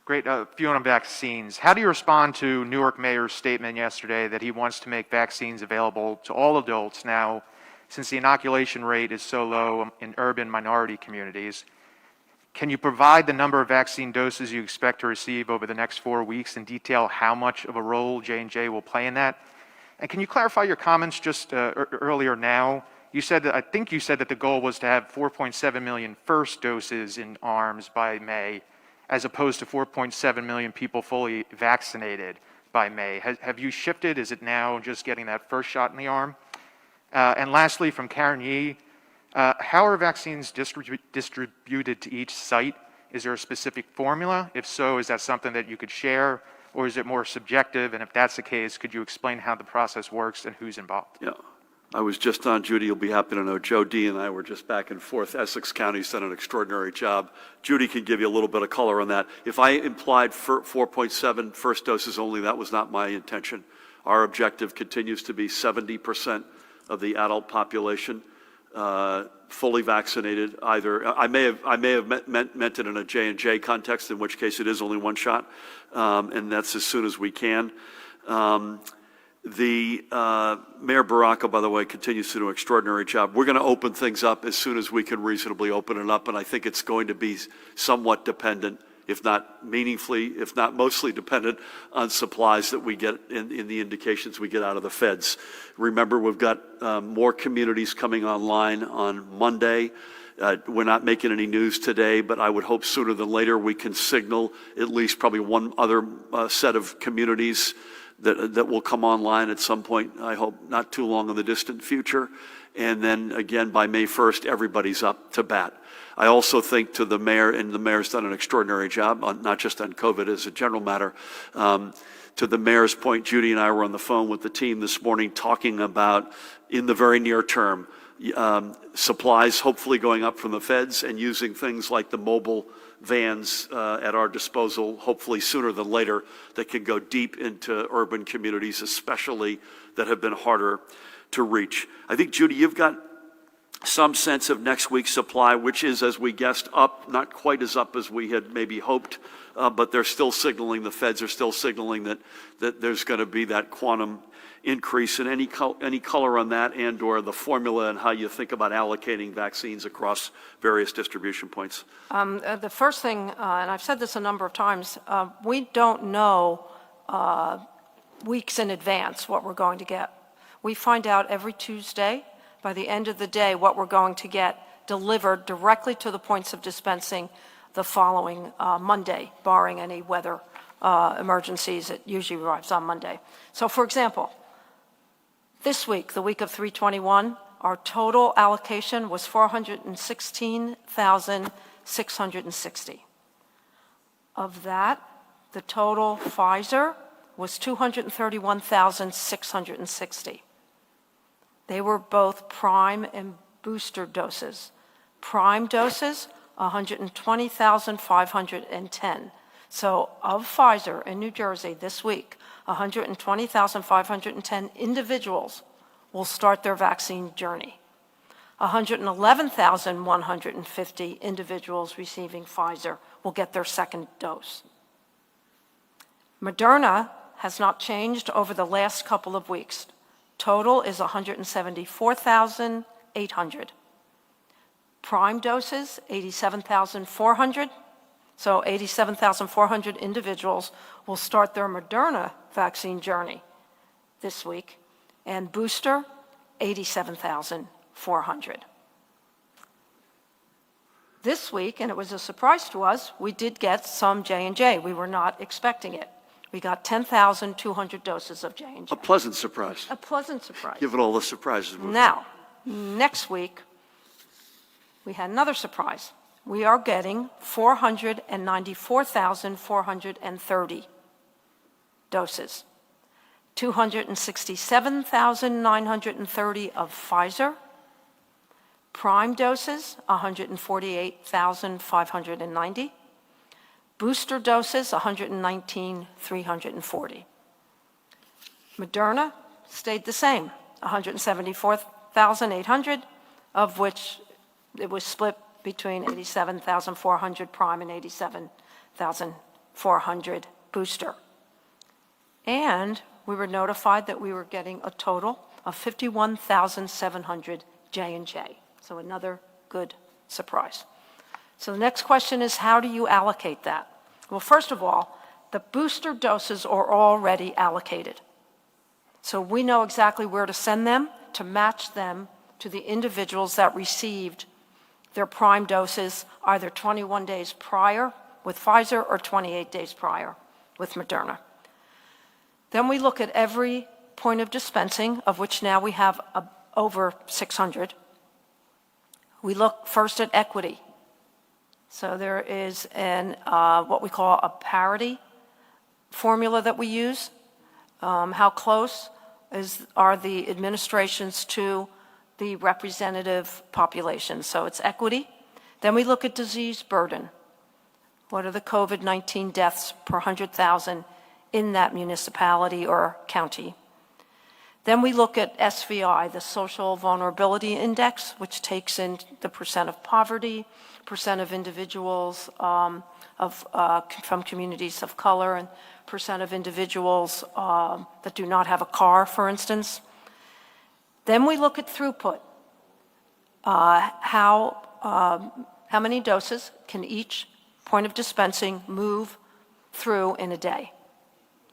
Great. A few on vaccines. How do you respond to Newark Mayor's statement yesterday that he wants to make vaccines available to all adults now, since the inoculation rate is so low in urban minority communities? Can you provide the number of vaccine doses you expect to receive over the next 4 weeks and detail how much of a role J&J will play in that? And can you clarify your comments just earlier now? You said that, I think you said that the goal was to have 4.7 million first doses in arms by May, as opposed to 4.7 million people fully vaccinated by May. Have you shifted? Is it now just getting that first shot in the arm? And lastly, from Karen Yee, how are vaccines distributed to each site? Is there a specific formula? If so, is that something that you could share, or is it more subjective? And if that's the case, could you explain how the process works and who's involved? Yeah. I was just on, Judy, you'll be happy to know, Joe D. and I were just back and forth. Essex County's done an extraordinary job. Judy can give you a little bit of color on that. If I implied 4.7 first doses only, that was not my intention. Our objective continues to be 70% of the adult population fully vaccinated. Either I may have meant it in a J&J context, in which case it is only one shot, and that's as soon as we can. Mayor Baraka, by the way, continues to do an extraordinary job. We're going to open things up as soon as we can reasonably open it up, and I think it's going to be somewhat dependent, if not meaningfully, if not mostly dependent on supplies that we get in the indications we get out of the feds. Remember, we've got more communities coming online on Monday. We're not making any news today, but I would hope sooner than later we can signal at least probably one other set of communities that will come online at some point, I hope not too long in the distant future. And then again, by May 1st, everybody's up to bat. I also think to the mayor, and the mayor's done an extraordinary job, not just on COVID as a general matter. To the mayor's point, Judy and I were on the phone with the team this morning talking about, in the very near term, supplies hopefully going up from the feds and using things like the mobile vans at our disposal, hopefully sooner than later, that can go deep into urban communities, especially that have been harder to reach. I think, Judy, you've got some sense of next week's supply, which is, as we guessed, up, not quite as up as we had maybe hoped, but they're still signaling, the feds are still signaling that there's going to be that quantum increase. And any color on that, and or the formula and how you think about allocating vaccines across various distribution points? The first thing, and I've said this a number of times, we don't know weeks in advance what we're going to get. We find out every Tuesday, by the end of the day, what we're going to get delivered directly to the points of dispensing the following Monday, barring any weather emergencies. It usually arrives on Monday. So, for example, this week, the week of 3/21, our total allocation was 416,660. Of that, the total Pfizer was 231,660. They were both prime and booster doses. Prime doses, 120,510. So of Pfizer in New Jersey this week, 120,510 individuals will start their vaccine journey. 111,150 individuals receiving Pfizer will get their second dose. Moderna has not changed over the last couple of weeks. Total is 174,800. Prime doses, 87,400. So 87,400 individuals will start their Moderna vaccine journey this week, and booster, 87,400. This week, and it was a surprise to us, we did get some J&J. We were not expecting it. We got 10,200 doses of J&J. A pleasant surprise. A pleasant surprise. Given all the surprises. Now, next week, we had another surprise. We are getting 494,430 doses. 267,930 of Pfizer. Prime doses, 148,590. Booster doses, 119,340. Moderna, stayed the same, 174,800, of which it was split between 87,400 prime and 87,400 booster. And we were notified that we were getting a total of 51,700 J&J. So another good surprise. So the next question is, how do you allocate that? Well, first of all, the booster doses are already allocated. So we know exactly where to send them to match them to the individuals that received their prime doses either 21 days prior with Pfizer or 28 days prior with Moderna. Then we look at every point of dispensing, of which now we have over 600. We look first at equity. So there is what we call a parity formula that we use. How close are the administrations to the representative population? So it's equity. Then we look at disease burden. What are the COVID-19 deaths per 100,000 in that municipality or county? Then we look at SVI, the Social Vulnerability Index, which takes in the percent of poverty, percent of individuals from communities of color, and percent of individuals that do not have a car, for instance. Then we look at throughput. How many doses can each point of dispensing move through in a day?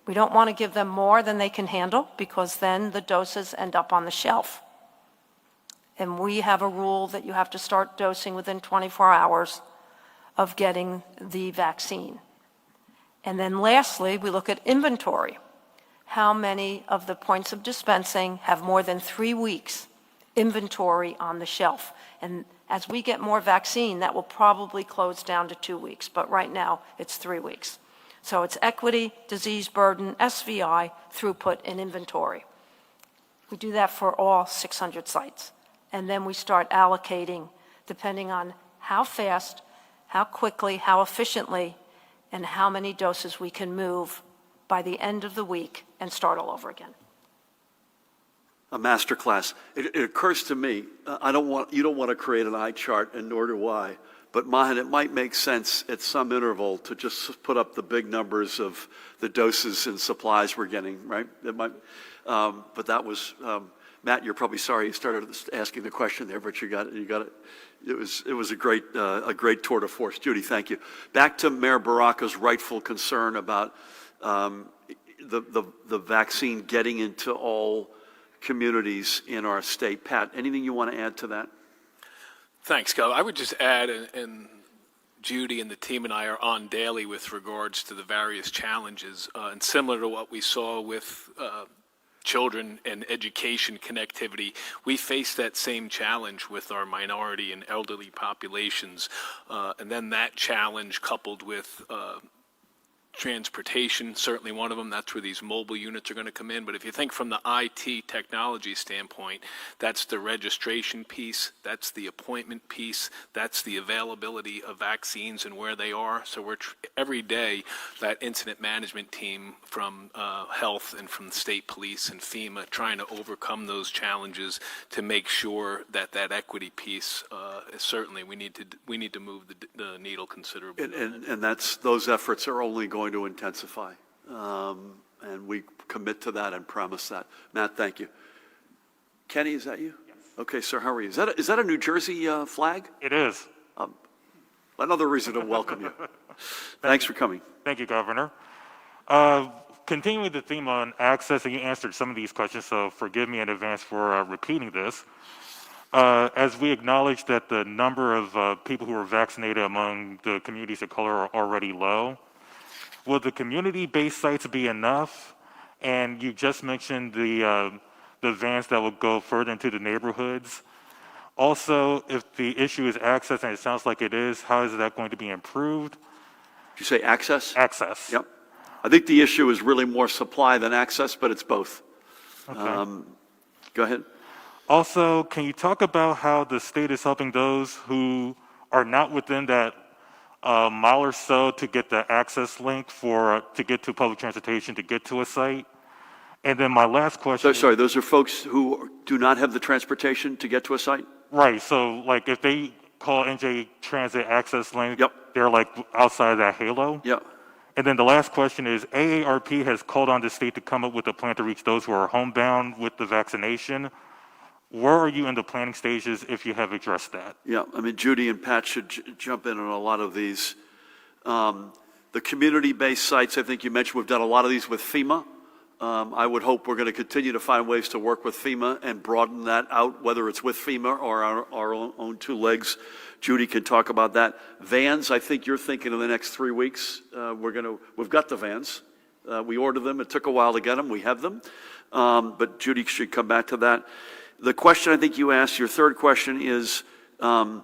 We don't want to give them more than they can handle, because then the doses end up on the shelf. And we have a rule that you have to start dosing within 24 hours of getting the vaccine. And then lastly, we look at inventory. How many of the points of dispensing have more than 3 weeks inventory on the shelf? And as we get more vaccine, that will probably close down to 2 weeks, but right now it's 3 weeks. So it's equity, disease burden, SVI, throughput, and inventory. We do that for all 600 sites. And then we start allocating depending on how fast, how quickly, how efficiently, and how many doses we can move by the end of the week and start all over again. A master class. It occurs to me, you don't want to create an eye chart, and nor do I, but Mahan, it might make sense at some interval to just put up the big numbers of the doses and supplies we're getting, right? It might, but that was, Matt, you're probably sorry you started asking the question there, but you got it. It was a great tour de force. Judy, thank you. Back to Mayor Baraka's rightful concern about the vaccine getting into all communities in our state. Pat, anything you want to add to that? Thanks, Gov. I would just add, and Judy and the team and I are on daily with regards to the various challenges, and similar to what we saw with children and education connectivity, we face that same challenge with our minority and elderly populations, and then that challenge coupled with transportation, certainly one of them. That's where these mobile units are going to come in. But if you think from the IT technology standpoint, that's the registration piece, that's the appointment piece, that's the availability of vaccines and where they are. So we're every day, that incident management team from health and from the state police and FEMA trying to overcome those challenges to make sure that that equity piece is certainly we need to move the needle considerably. And those efforts are only going to intensify, and we commit to that and promise that. Matt, thank you. Kenny, is that you? Yes. Okay, sir, how are you? Is that a New Jersey flag? It is. Another reason to welcome you. Thanks for coming. Thank you, Governor. Continuing the theme on access, and you answered some of these questions, so forgive me in advance for repeating this. As we acknowledge that the number of people who are vaccinated among the communities of color are already low, will the community-based sites be enough? And you just mentioned the vans that will go further into the neighborhoods. Also, if the issue is access, and it sounds like it is, how is that going to be improved? Did you say access? Access. Yep. I think the issue is really more supply than access, but it's both. Okay. Go ahead. Also, can you talk about how the state is helping those who are not within that mile or so to get the access link to get to public transportation, to get to a site? And then my last question. So, sorry, those are folks who do not have the transportation to get to a site? Right. So, like, if they call NJ Transit Access Link, Yep. they're like outside of that halo. Yeah. And then the last question is, AARP has called on the state to come up with a plan to reach those who are homebound with the vaccination. Where are you in the planning stages if you have addressed that? Yeah, I mean, Judy and Pat should jump in on a lot of these. The community-based sites, I think you mentioned, we've done a lot of these with FEMA. I would hope we're going to continue to find ways to work with FEMA and broaden that out, whether it's with FEMA or our own two legs. Judy can talk about that. Vans, I think you're thinking in the next 3 weeks. We've got the vans. We ordered them. It took a while to get them. We have them. But Judy should come back to that. The question I think you asked, your third question is what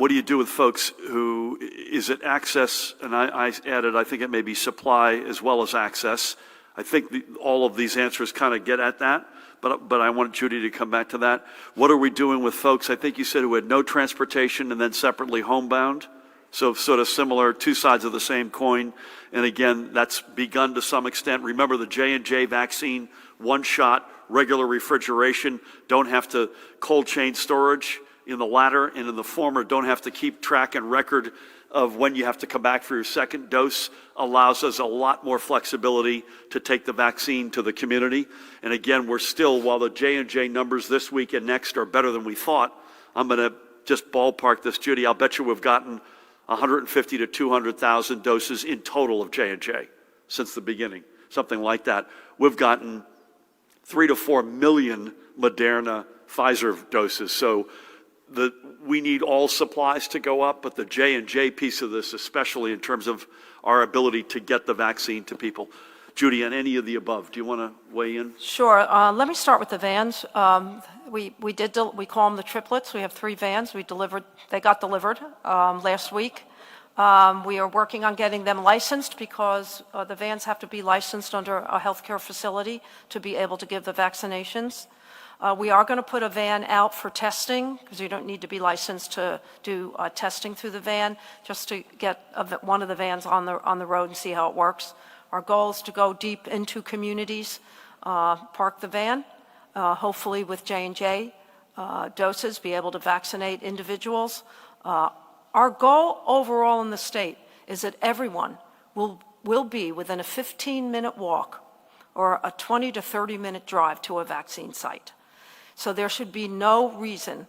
do you do with folks who, is it access? And I added, I think it may be supply as well as access. I think all of these answers kind of get at that, but I want Judy to come back to that. What are we doing with folks, I think you said, who had no transportation and then separately homebound? So sort of similar, two sides of the same coin. And again, that's begun to some extent. Remember the J&J vaccine, one shot, regular refrigeration, don't have to cold chain storage in the latter, and in the former, don't have to keep track and record of when you have to come back for your second dose, allows us a lot more flexibility to take the vaccine to the community. And again, we're still, while the J&J numbers this week and next are better than we thought, I'm going to just ballpark this, Judy, I'll bet you we've gotten 150 to 200,000 doses in total of J&J since the beginning, something like that. We've gotten 3 to 4 million Moderna Pfizer doses. So we need all supplies to go up, but the J&J piece of this, especially in terms of our ability to get the vaccine to people. Judy, on any of the above, do you want to weigh in? Sure. Let me start with the vans. We call them the triplets. We have 3 vans. They got delivered last week. We are working on getting them licensed because the vans have to be licensed under a healthcare facility to be able to give the vaccinations. We are going to put a van out for testing because you don't need to be licensed to do testing through the van, just to get one of the vans on the road and see how it works. Our goal is to go deep into communities, park the van, hopefully with J&J doses, be able to vaccinate individuals. Our goal overall in the state is that everyone will be within a 15-minute walk or a 20 to 30-minute drive to a vaccine site. So there should be no reason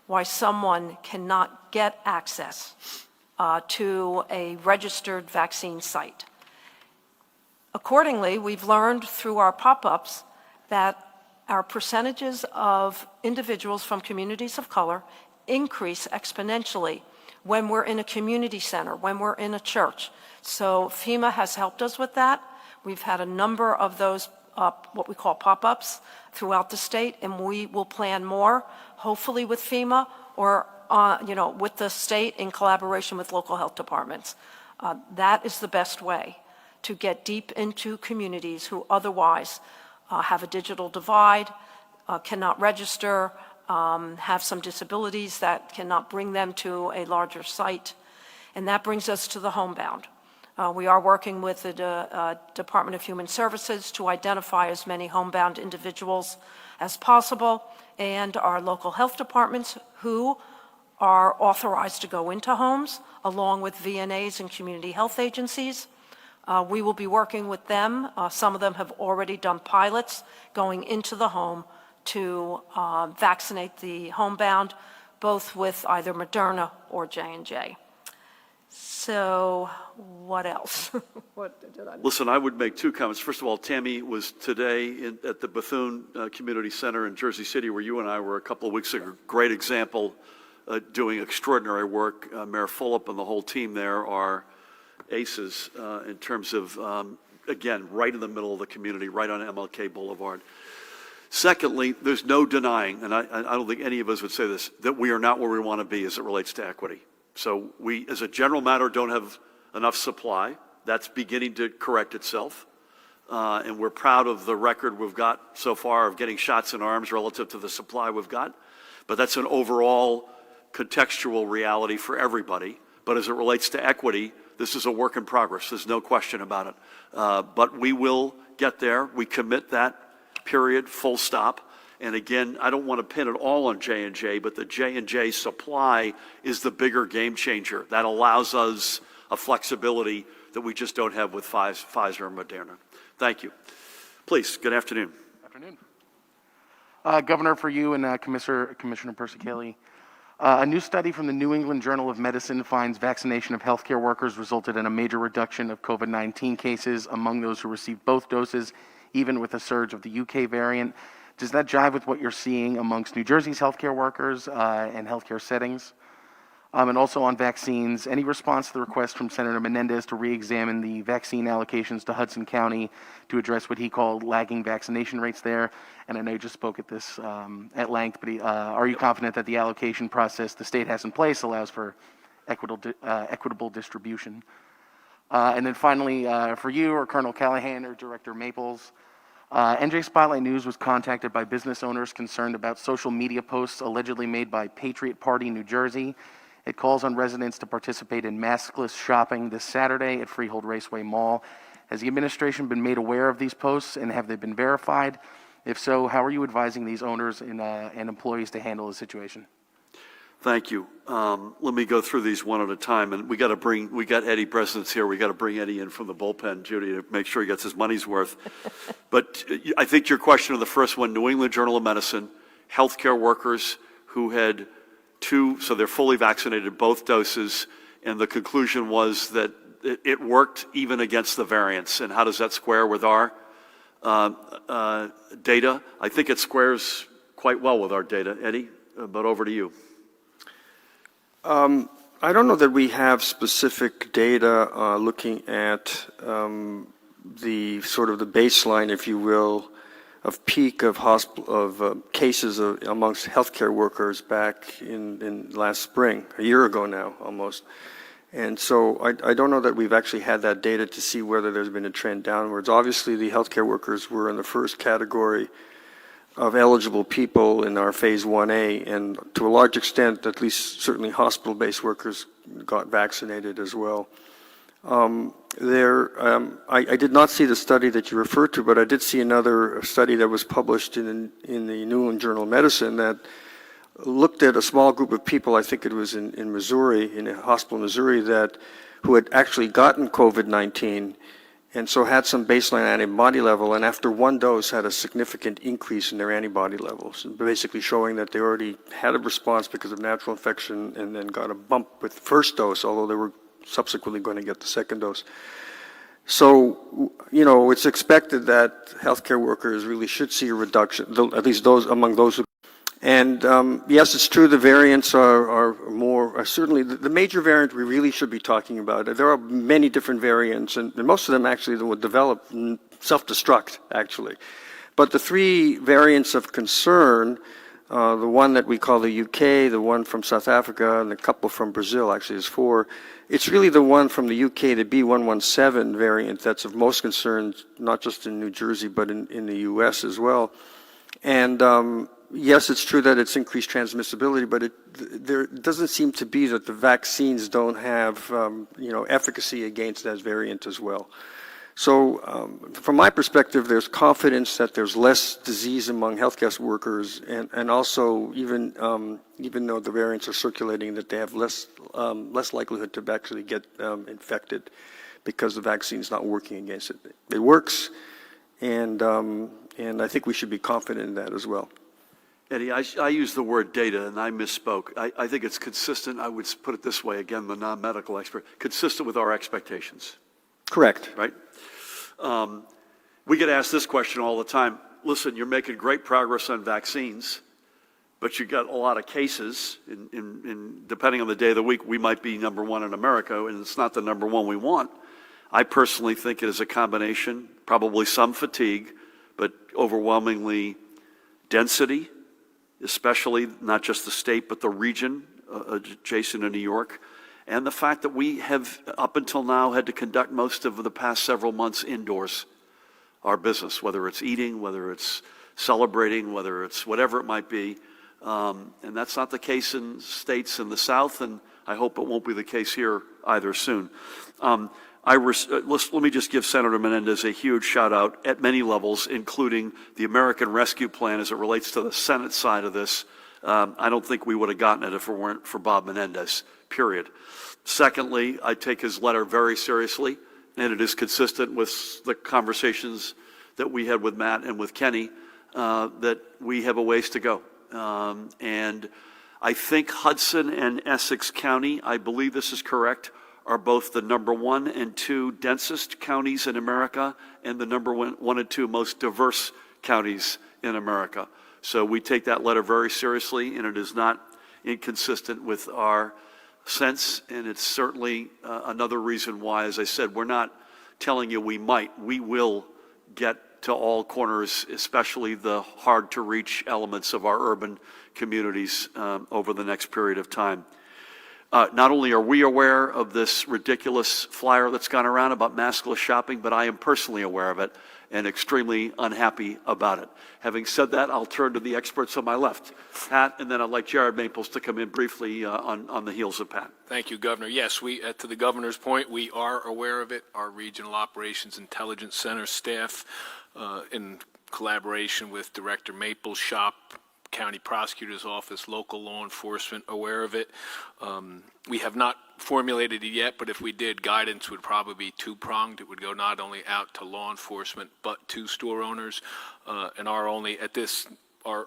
why someone cannot get access to a registered vaccine site. Accordingly, we've learned through our pop-ups that our percentages of individuals from communities of color increase exponentially when we're in a community center, when we're in a church. So FEMA has helped us with that. We've had a number of those what we call pop-ups throughout the state, and we will plan more, hopefully with FEMA or with the state in collaboration with local health departments. That is the best way to get deep into communities who otherwise have a digital divide, cannot register, have some disabilities that cannot bring them to a larger site. And that brings us to the homebound. We are working with the Department of Human Services to identify as many homebound individuals as possible, and our local health departments who are authorized to go into homes, along with VNAs and community health agencies. We will be working with them. Some of them have already done pilots going into the home to vaccinate the homebound, both with either Moderna or J&J. So what else? Listen, I would make 2 comments. First of all, Tammy was today at the Bethune Community Center in Jersey City, where you and I were a couple of weeks ago. Great example, doing extraordinary work. Mayor Fulop and the whole team there are aces in terms of, again, right in the middle of the community, right on MLK Boulevard. Secondly, there's no denying, and I don't think any of us would say this, that we are not where we want to be as it relates to equity. So we, as a general matter, don't have enough supply. That's beginning to correct itself. And we're proud of the record we've got so far of getting shots in arms relative to the supply we've got. But that's an overall contextual reality for everybody. But as it relates to equity, this is a work in progress. There's no question about it. But we will get there. We commit that period, full stop. And again, I don't want to pin it all on J&J, but the J&J supply is the bigger game changer. That allows us a flexibility that we just don't have with Pfizer and Moderna. Thank you. Please, good afternoon. Afternoon. Governor, for you and Commissioner Persichelli, a new study from the New England Journal of Medicine finds vaccination of healthcare workers resulted in a major reduction of COVID-19 cases among those who received both doses, even with a surge of the UK variant. Does that jive with what you're seeing amongst New Jersey's healthcare workers and healthcare settings? And also on vaccines, any response to the request from Senator Menendez to re-examine the vaccine allocations to Hudson County to address what he called lagging vaccination rates there? And I know you just spoke at this at length, but are you confident that the allocation process the state has in place allows for equitable distribution? And then finally, for you or Colonel Callahan or Director Maples, NJ Spotlight News was contacted by business owners concerned about social media posts allegedly made by Patriot Party New Jersey. It calls on residents to participate in maskless shopping this Saturday at Freehold Raceway Mall. Has the administration been made aware of these posts, and have they been verified? If so, how are you advising these owners and employees to handle the situation? Thank you. Let me go through these one at a time, and we got Eddie President's here. We got to bring Eddie in from the bullpen, Judy, to make sure he gets his money's worth. But I think your question on the first one, New England Journal of Medicine, healthcare workers who had so they're fully vaccinated, both doses, and the conclusion was that it worked even against the variants. And how does that square with our data? I think it squares quite well with our data. Eddie, but over to you. I don't know that we have specific data looking at the sort of the baseline, if you will, of peak of cases amongst healthcare workers back in last spring, a year ago now almost. And so I don't know that we've actually had that data to see whether there's been a trend downwards. Obviously, the healthcare workers were in the first category of eligible people in our Phase 1A, and to a large extent, at least certainly hospital-based workers got vaccinated as well. I did not see the study that you referred to, but I did see another study that was published in the New England Journal of Medicine that looked at a small group of people, I think it was in Missouri, in a hospital in Missouri, who had actually gotten COVID-19 and so had some baseline antibody level, and after one dose had a significant increase in their antibody levels, basically showing that they already had a response because of natural infection and then got a bump with the first dose, although they were subsequently going to get the second dose. So, it's expected that healthcare workers really should see a reduction, at least those among those who. And yes, it's true the variants are certainly the major variant we really should be talking about. There are many different variants, and most of them actually that would develop self-destruct, actually. But the three variants of concern, the one that we call the UK, the one from South Africa, and a couple from Brazil, actually is four. It's really the one from the UK, the B117 variant, that's of most concern, not just in New Jersey, but in the US as well. And yes, it's true that it's increased transmissibility, but there doesn't seem to be that the vaccines don't have, efficacy against that variant as well. So from my perspective, there's confidence that there's less disease among healthcare workers, and also even though the variants are circulating, that they have less likelihood to actually get infected because the vaccine's not working against it. It works, and I think we should be confident in that as well. Eddie, I use the word data, and I misspoke. I think it's consistent. I would put it this way, again, the non-medical expert, consistent with our expectations. Correct. Right? We get asked this question all the time. Listen, you're making great progress on vaccines, but you got a lot of cases, depending on the day of the week, we might be number one in America, and it's not the number one we want. I personally think it is a combination, probably some fatigue, but overwhelmingly density, especially not just the state, but the region adjacent to New York, and the fact that we have, up until now, had to conduct most of the past several months indoors, our business, whether it's eating, whether it's celebrating, whether it's whatever it might be. And that's not the case in states in the South, and I hope it won't be the case here either soon. let me just give Senator Menendez a huge shout out at many levels, including the American Rescue Plan as it relates to the Senate side of this. I don't think we would have gotten it if it weren't for Bob Menendez, period. Secondly, I take his letter very seriously, and it is consistent with the conversations that we had with Matt and with Kenny, that we have a ways to go. And I think Hudson and Essex County, I believe this is correct, are both the number 1 and 2 densest counties in America and the number 1 and 2 most diverse counties in America. So we take that letter very seriously, and it is not inconsistent with our sense, and it's certainly another reason why, as I said, we're not telling you we might. We will get to all corners, especially the hard-to-reach elements of our urban communities over the next period of time. Not only are we aware of this ridiculous flyer that's gone around about maskless shopping, but I am personally aware of it and extremely unhappy about it. Having said that, I'll turn to the experts on my left, Pat, and then I'd like Jared Maples to come in briefly on the heels of Pat. Thank you, Governor. Yes, to the Governor's point, we are aware of it. Our Regional Operations Intelligence Center staff, in collaboration with Director Maples' shop, County Prosecutor's Office, local law enforcement, aware of it. We have not formulated it yet, but if we did, guidance would probably be two-pronged. It would go not only out to law enforcement, but to store owners. And our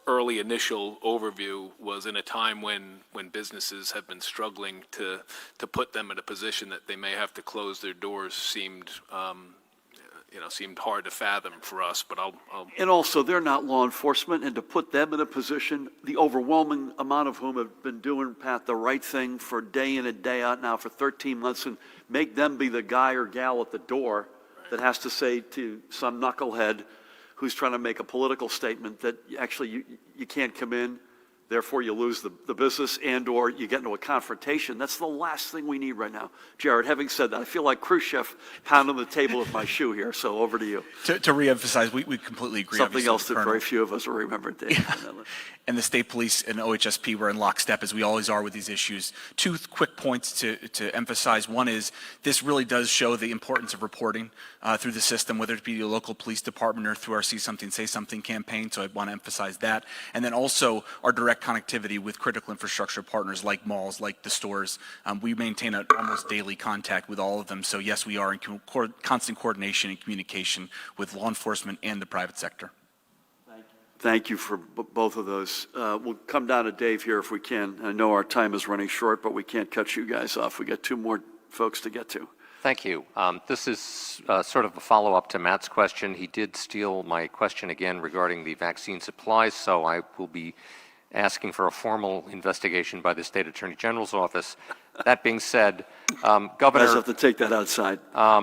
early initial overview was in a time when businesses have been struggling to put them in a position that they may have to close their doors seemed hard to fathom for us, but I'll... And also, they're not law enforcement, and to put them in a position, the overwhelming amount of whom have been doing, Pat, the right thing for day in and day out now for 13 months, and make them be the guy or gal at the door that has to say to some knucklehead who's trying to make a political statement that actually you can't come in, therefore you lose the business, and or you get into a confrontation. That's the last thing we need right now. Jared, having said that, I feel like Khrushchev pounding the table with my shoe here, so over to you. To reemphasize, we completely agree. Something else that very few of us will remember, Dave. Yeah. And the state police and OHSP were in lockstep, as we always are with these issues. Two quick points to emphasize. One is this really does show the importance of reporting through the system, whether it be the local police department or through our See Something, Say Something campaign, so I want to emphasize that. And then also our direct connectivity with critical infrastructure partners like malls, like the stores. We maintain an almost daily contact with all of them, so yes, we are in constant coordination and communication with law enforcement and the private sector. Thank you for both of those. We'll come down to Dave here if we can. I know our time is running short, but we can't cut you guys off. We got 2 more folks to get to. Thank you. This is sort of a follow-up to Matt's question. He did steal my question again regarding the vaccine supplies, so I will be asking for a formal investigation by the State Attorney General's office. That being said, Governor... You guys have to take that outside,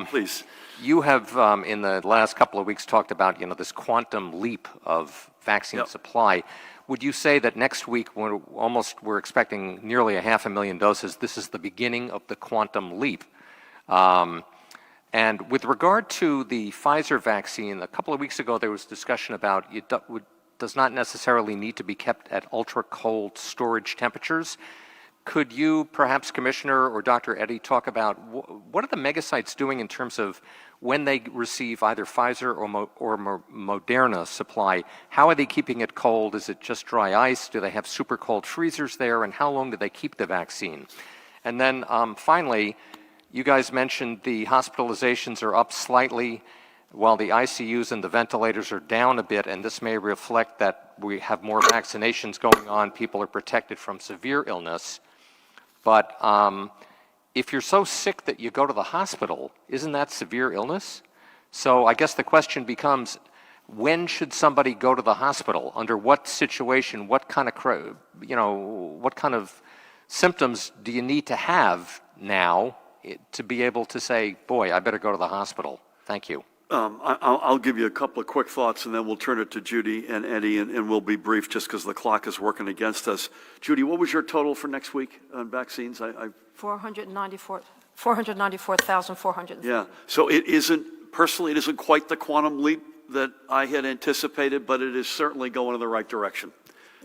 please. You have, in the last couple of weeks, talked about, this quantum leap of vaccine supply. Would you say that next week, we're expecting nearly 500,000 doses, this is the beginning of the quantum leap? And with regard to the Pfizer vaccine, a couple of weeks ago there was discussion about it does not necessarily need to be kept at ultra-cold storage temperatures. Could you, perhaps, Commissioner or Dr. Eddy, talk about what are the megasites doing in terms of when they receive either Pfizer or Moderna supply? How are they keeping it cold? Is it just dry ice? Do they have super cold freezers there? And how long do they keep the vaccine? And then finally, you guys mentioned the hospitalizations are up slightly while the ICUs and the ventilators are down a bit, and this may reflect that we have more vaccinations going on, people are protected from severe illness. But if you're so sick that you go to the hospital, isn't that severe illness? So I guess the question becomes, when should somebody go to the hospital? Under what situation? What kind of symptoms do you need to have now to be able to say, boy, I better go to the hospital? Thank you. I'll give you a couple of quick thoughts, and then we'll turn it to Judy and Eddie, and we'll be brief just because the clock is working against us. Judy, what was your total for next week on vaccines? 494,400. Yeah, so it isn't quite the quantum leap that I had anticipated, but it is certainly going in the right direction.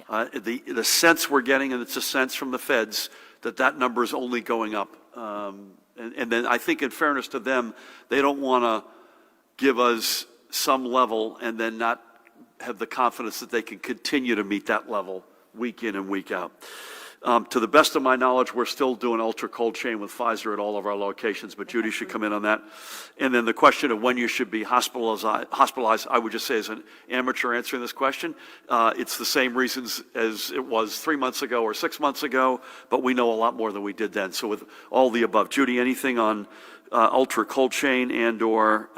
Yeah. The sense we're getting, and it's a sense from the feds, that number is only going up. And then I think in fairness to them, they don't want to give us some level and then not have the confidence that they can continue to meet that level week in and week out. To the best of my knowledge, we're still doing ultra cold chain with Pfizer at all of our locations, but Judy should come in on that. And then the question of when you should be hospitalized, I would just say as an amateur answering this question, it's the same reasons as it was 3 months ago or 6 months ago, but we know a lot more than we did then. So with all the above, Judy, anything on ultra cold chain and or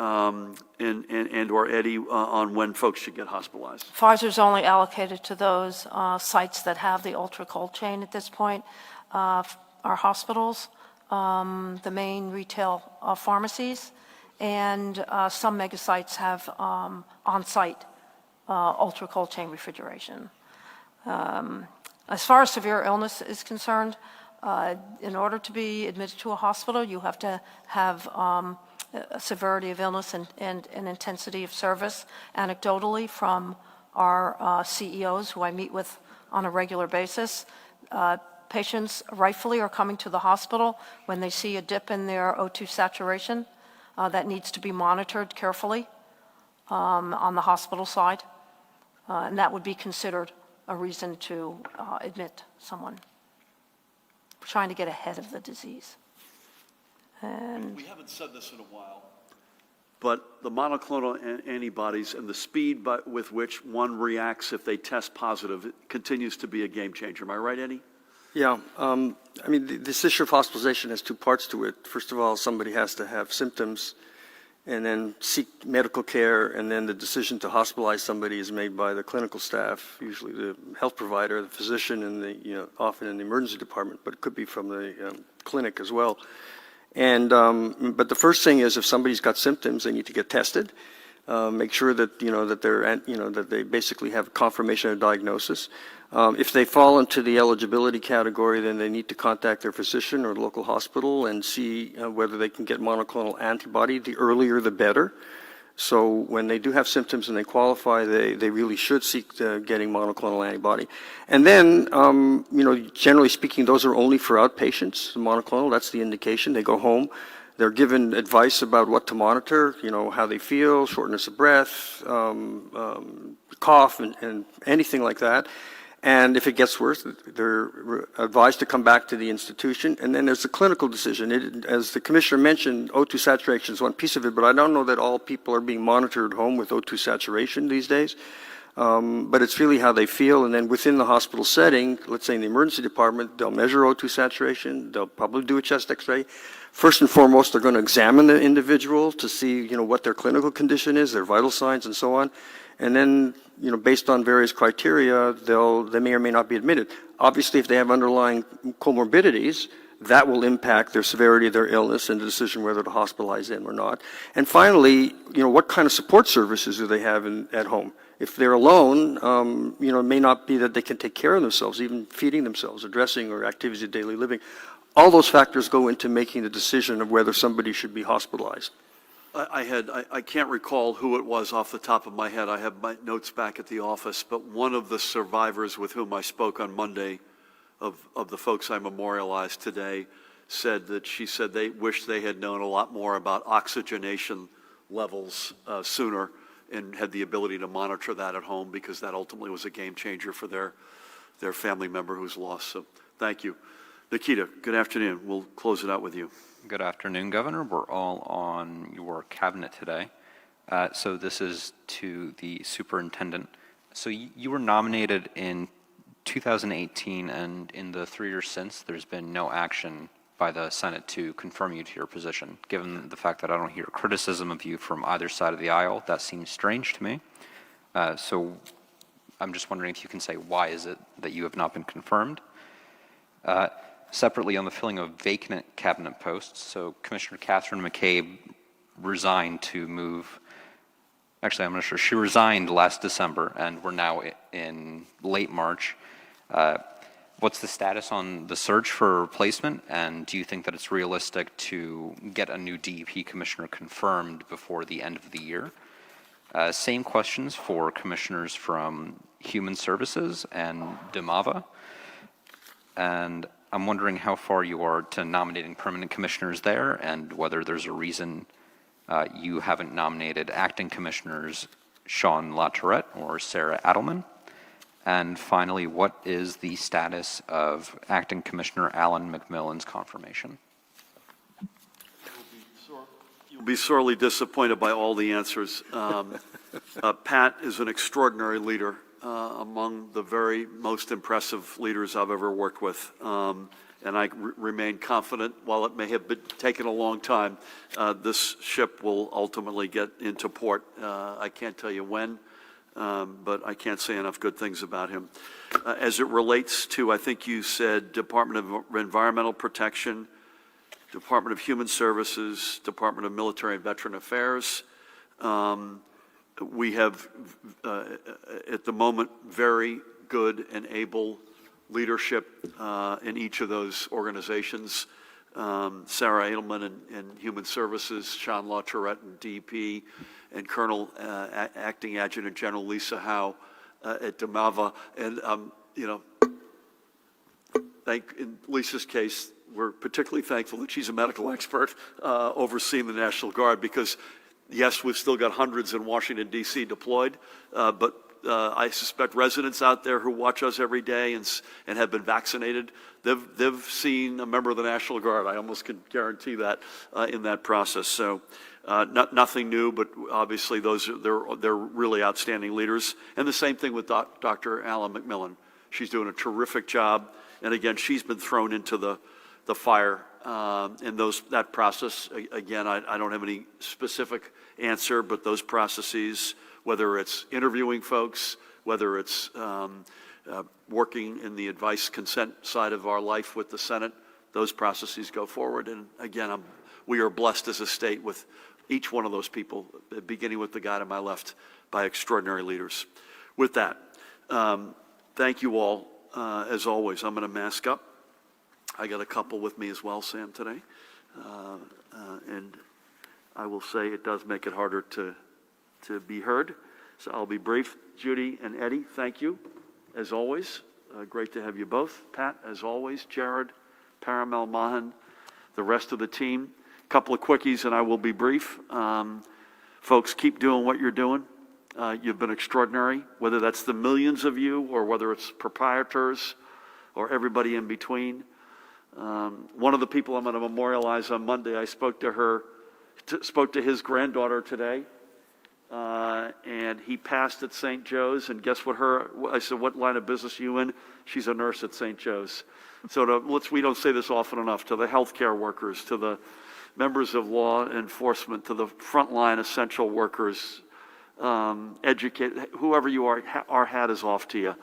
Eddie on when folks should get hospitalized? Pfizer's only allocated to those sites that have the ultra cold chain at this point. Our hospitals, the main retail pharmacies, and some mega sites have on-site ultra cold chain refrigeration. As far as severe illness is concerned, in order to be admitted to a hospital, you have to have a severity of illness and an intensity of service. Anecdotally, from our CEOs, who I meet with on a regular basis, patients rightfully are coming to the hospital when they see a dip in their O2 saturation that needs to be monitored carefully on the hospital side, and that would be considered a reason to admit someone. Trying to get ahead of the disease. And we haven't said this in a while, but the monoclonal antibodies and the speed with which one reacts if they test positive continues to be a game changer. Am I right, Eddie? Yeah. I mean, this issue of hospitalization has two parts to it. First of all, somebody has to have symptoms and then seek medical care, and then the decision to hospitalize somebody is made by the clinical staff, usually the health provider, the physician, and often in the emergency department, but it could be from the clinic as well. And but the first thing is, if somebody's got symptoms, they need to get tested. Make sure that that they basically have confirmation of diagnosis. If they fall into the eligibility category, then they need to contact their physician or local hospital and see whether they can get monoclonal antibody. The earlier, the better. So when they do have symptoms and they qualify, they really should seek getting monoclonal antibody. And then, generally speaking, those are only for outpatients. The monoclonal, that's the indication. They go home. They're given advice about what to monitor, how they feel, shortness of breath, cough, and anything like that. And if it gets worse, they're advised to come back to the institution. And then there's a clinical decision. As the commissioner mentioned, O2 saturation is one piece of it, but I don't know that all people are being monitored at home with O2 saturation these days. But it's really how they feel. And then within the hospital setting, let's say in the emergency department, they'll measure O2 saturation. They'll probably do a chest x-ray. First and foremost, they're going to examine the individual to see, what their clinical condition is, their vital signs, and so on. And then, based on various criteria, they may or may not be admitted. Obviously, if they have underlying comorbidities, that will impact their severity of their illness and the decision whether to hospitalize them or not. And finally, what kind of support services do they have at home? If they're alone, it may not be that they can take care of themselves, even feeding themselves, or dressing, or activities of daily living. All those factors go into making the decision of whether somebody should be hospitalized. I can't recall who it was off the top of my head. I have my notes back at the office, but one of the survivors with whom I spoke on Monday of the folks I memorialized today said that she said they wish they had known a lot more about oxygenation levels sooner and had the ability to monitor that at home, because that ultimately was a game changer for their family member who's lost. So thank you. Nikita, good afternoon. We'll close it out with you. Good afternoon, Governor. We're all on your cabinet today. So this is to the superintendent. So you were nominated in 2018, and in the 3 years since, there's been no action by the Senate to confirm you to your position. Given the fact that I don't hear criticism of you from either side of the aisle, that seems strange to me. So I'm just wondering if you can say, why is it that you have not been confirmed? Separately, on the filling of vacant cabinet posts, so Commissioner Catherine McCabe resigned to move, actually I'm not sure, she resigned last December, and we're now in late March. What's the status on the search for a replacement, and do you think that it's realistic to get a new DEP commissioner confirmed before the end of the year? Same questions for commissioners from Human Services and DMAVA. And I'm wondering how far you are to nominating permanent commissioners there, and whether there's a reason you haven't nominated acting commissioners Sean LaTourette or Sarah Adelman. And finally, what is the status of acting commissioner Alan McMillan's confirmation? You'll be sorely disappointed by all the answers. Pat is an extraordinary leader, among the very most impressive leaders I've ever worked with. And I remain confident, while it may have taken a long time, this ship will ultimately get into port. I can't tell you when, but I can't say enough good things about him. As it relates to, I think you said, Department of Environmental Protection, Department of Human Services, Department of Military and Veteran Affairs, we have, at the moment, very good and able leadership in each of those organizations. Sarah Adelman in Human Services, Sean LaTourette in DP, and Colonel Acting Adjutant General Lisa Howe at DMAVA. And, in Lisa's case, we're particularly thankful that she's a medical expert overseeing the National Guard, because, yes, we've still got hundreds in Washington, D.C. deployed, but I suspect residents out there who watch us every day and have been vaccinated, they've seen a member of the National Guard. I almost can guarantee that in that process. So nothing new, but obviously they're really outstanding leaders. And the same thing with Dr. Alan McMillan. She's doing a terrific job. And again, she's been thrown into the fire in that process. Again, I don't have any specific answer, but those processes, whether it's interviewing folks, whether it's working in the advice consent side of our life with the Senate, those processes go forward. And again, we are blessed as a state with each one of those people, beginning with the guy to my left, by extraordinary leaders. With that, thank you all. As always, I'm going to mask up. I got a couple with me as well, Sam, today. And I will say it does make it harder to be heard. So I'll be brief. Judy and Eddie, thank you, as always. Great to have you both. Pat, as always. Jared, Paramel Mahan, the rest of the team. A couple of quickies and I will be brief. Folks, keep doing what you're doing. You've been extraordinary, whether that's the millions of you or whether it's proprietors or everybody in between. One of the people I'm going to memorialize on Monday, I spoke to his granddaughter today, and he passed at St. Joe's, and guess what I said, what line of business are you in? She's a nurse at St. Joe's. So we don't say this often enough, to the healthcare workers, to the members of law enforcement, to the frontline essential workers, educate, whoever you are, our hat is off to you.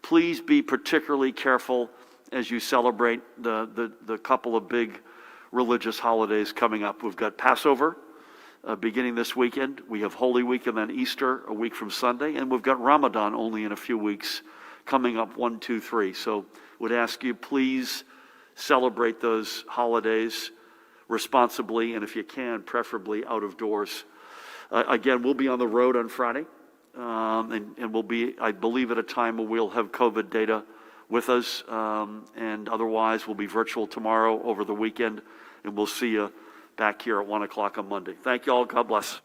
Please be particularly careful as you celebrate the couple of big religious holidays coming up. We've got Passover beginning this weekend. We have Holy Week and then Easter a week from Sunday. And we've got Ramadan only in a few weeks coming up, 1, 2, 3. So would ask you, please celebrate those holidays responsibly, and if you can, preferably out of doors. Again, we'll be on the road on Friday, and we'll be, I believe, at a time where we'll have COVID data with us, and otherwise we'll be virtual tomorrow over the weekend, and we'll see you back here at 1 o'clock on Monday. Thank you all. God bless.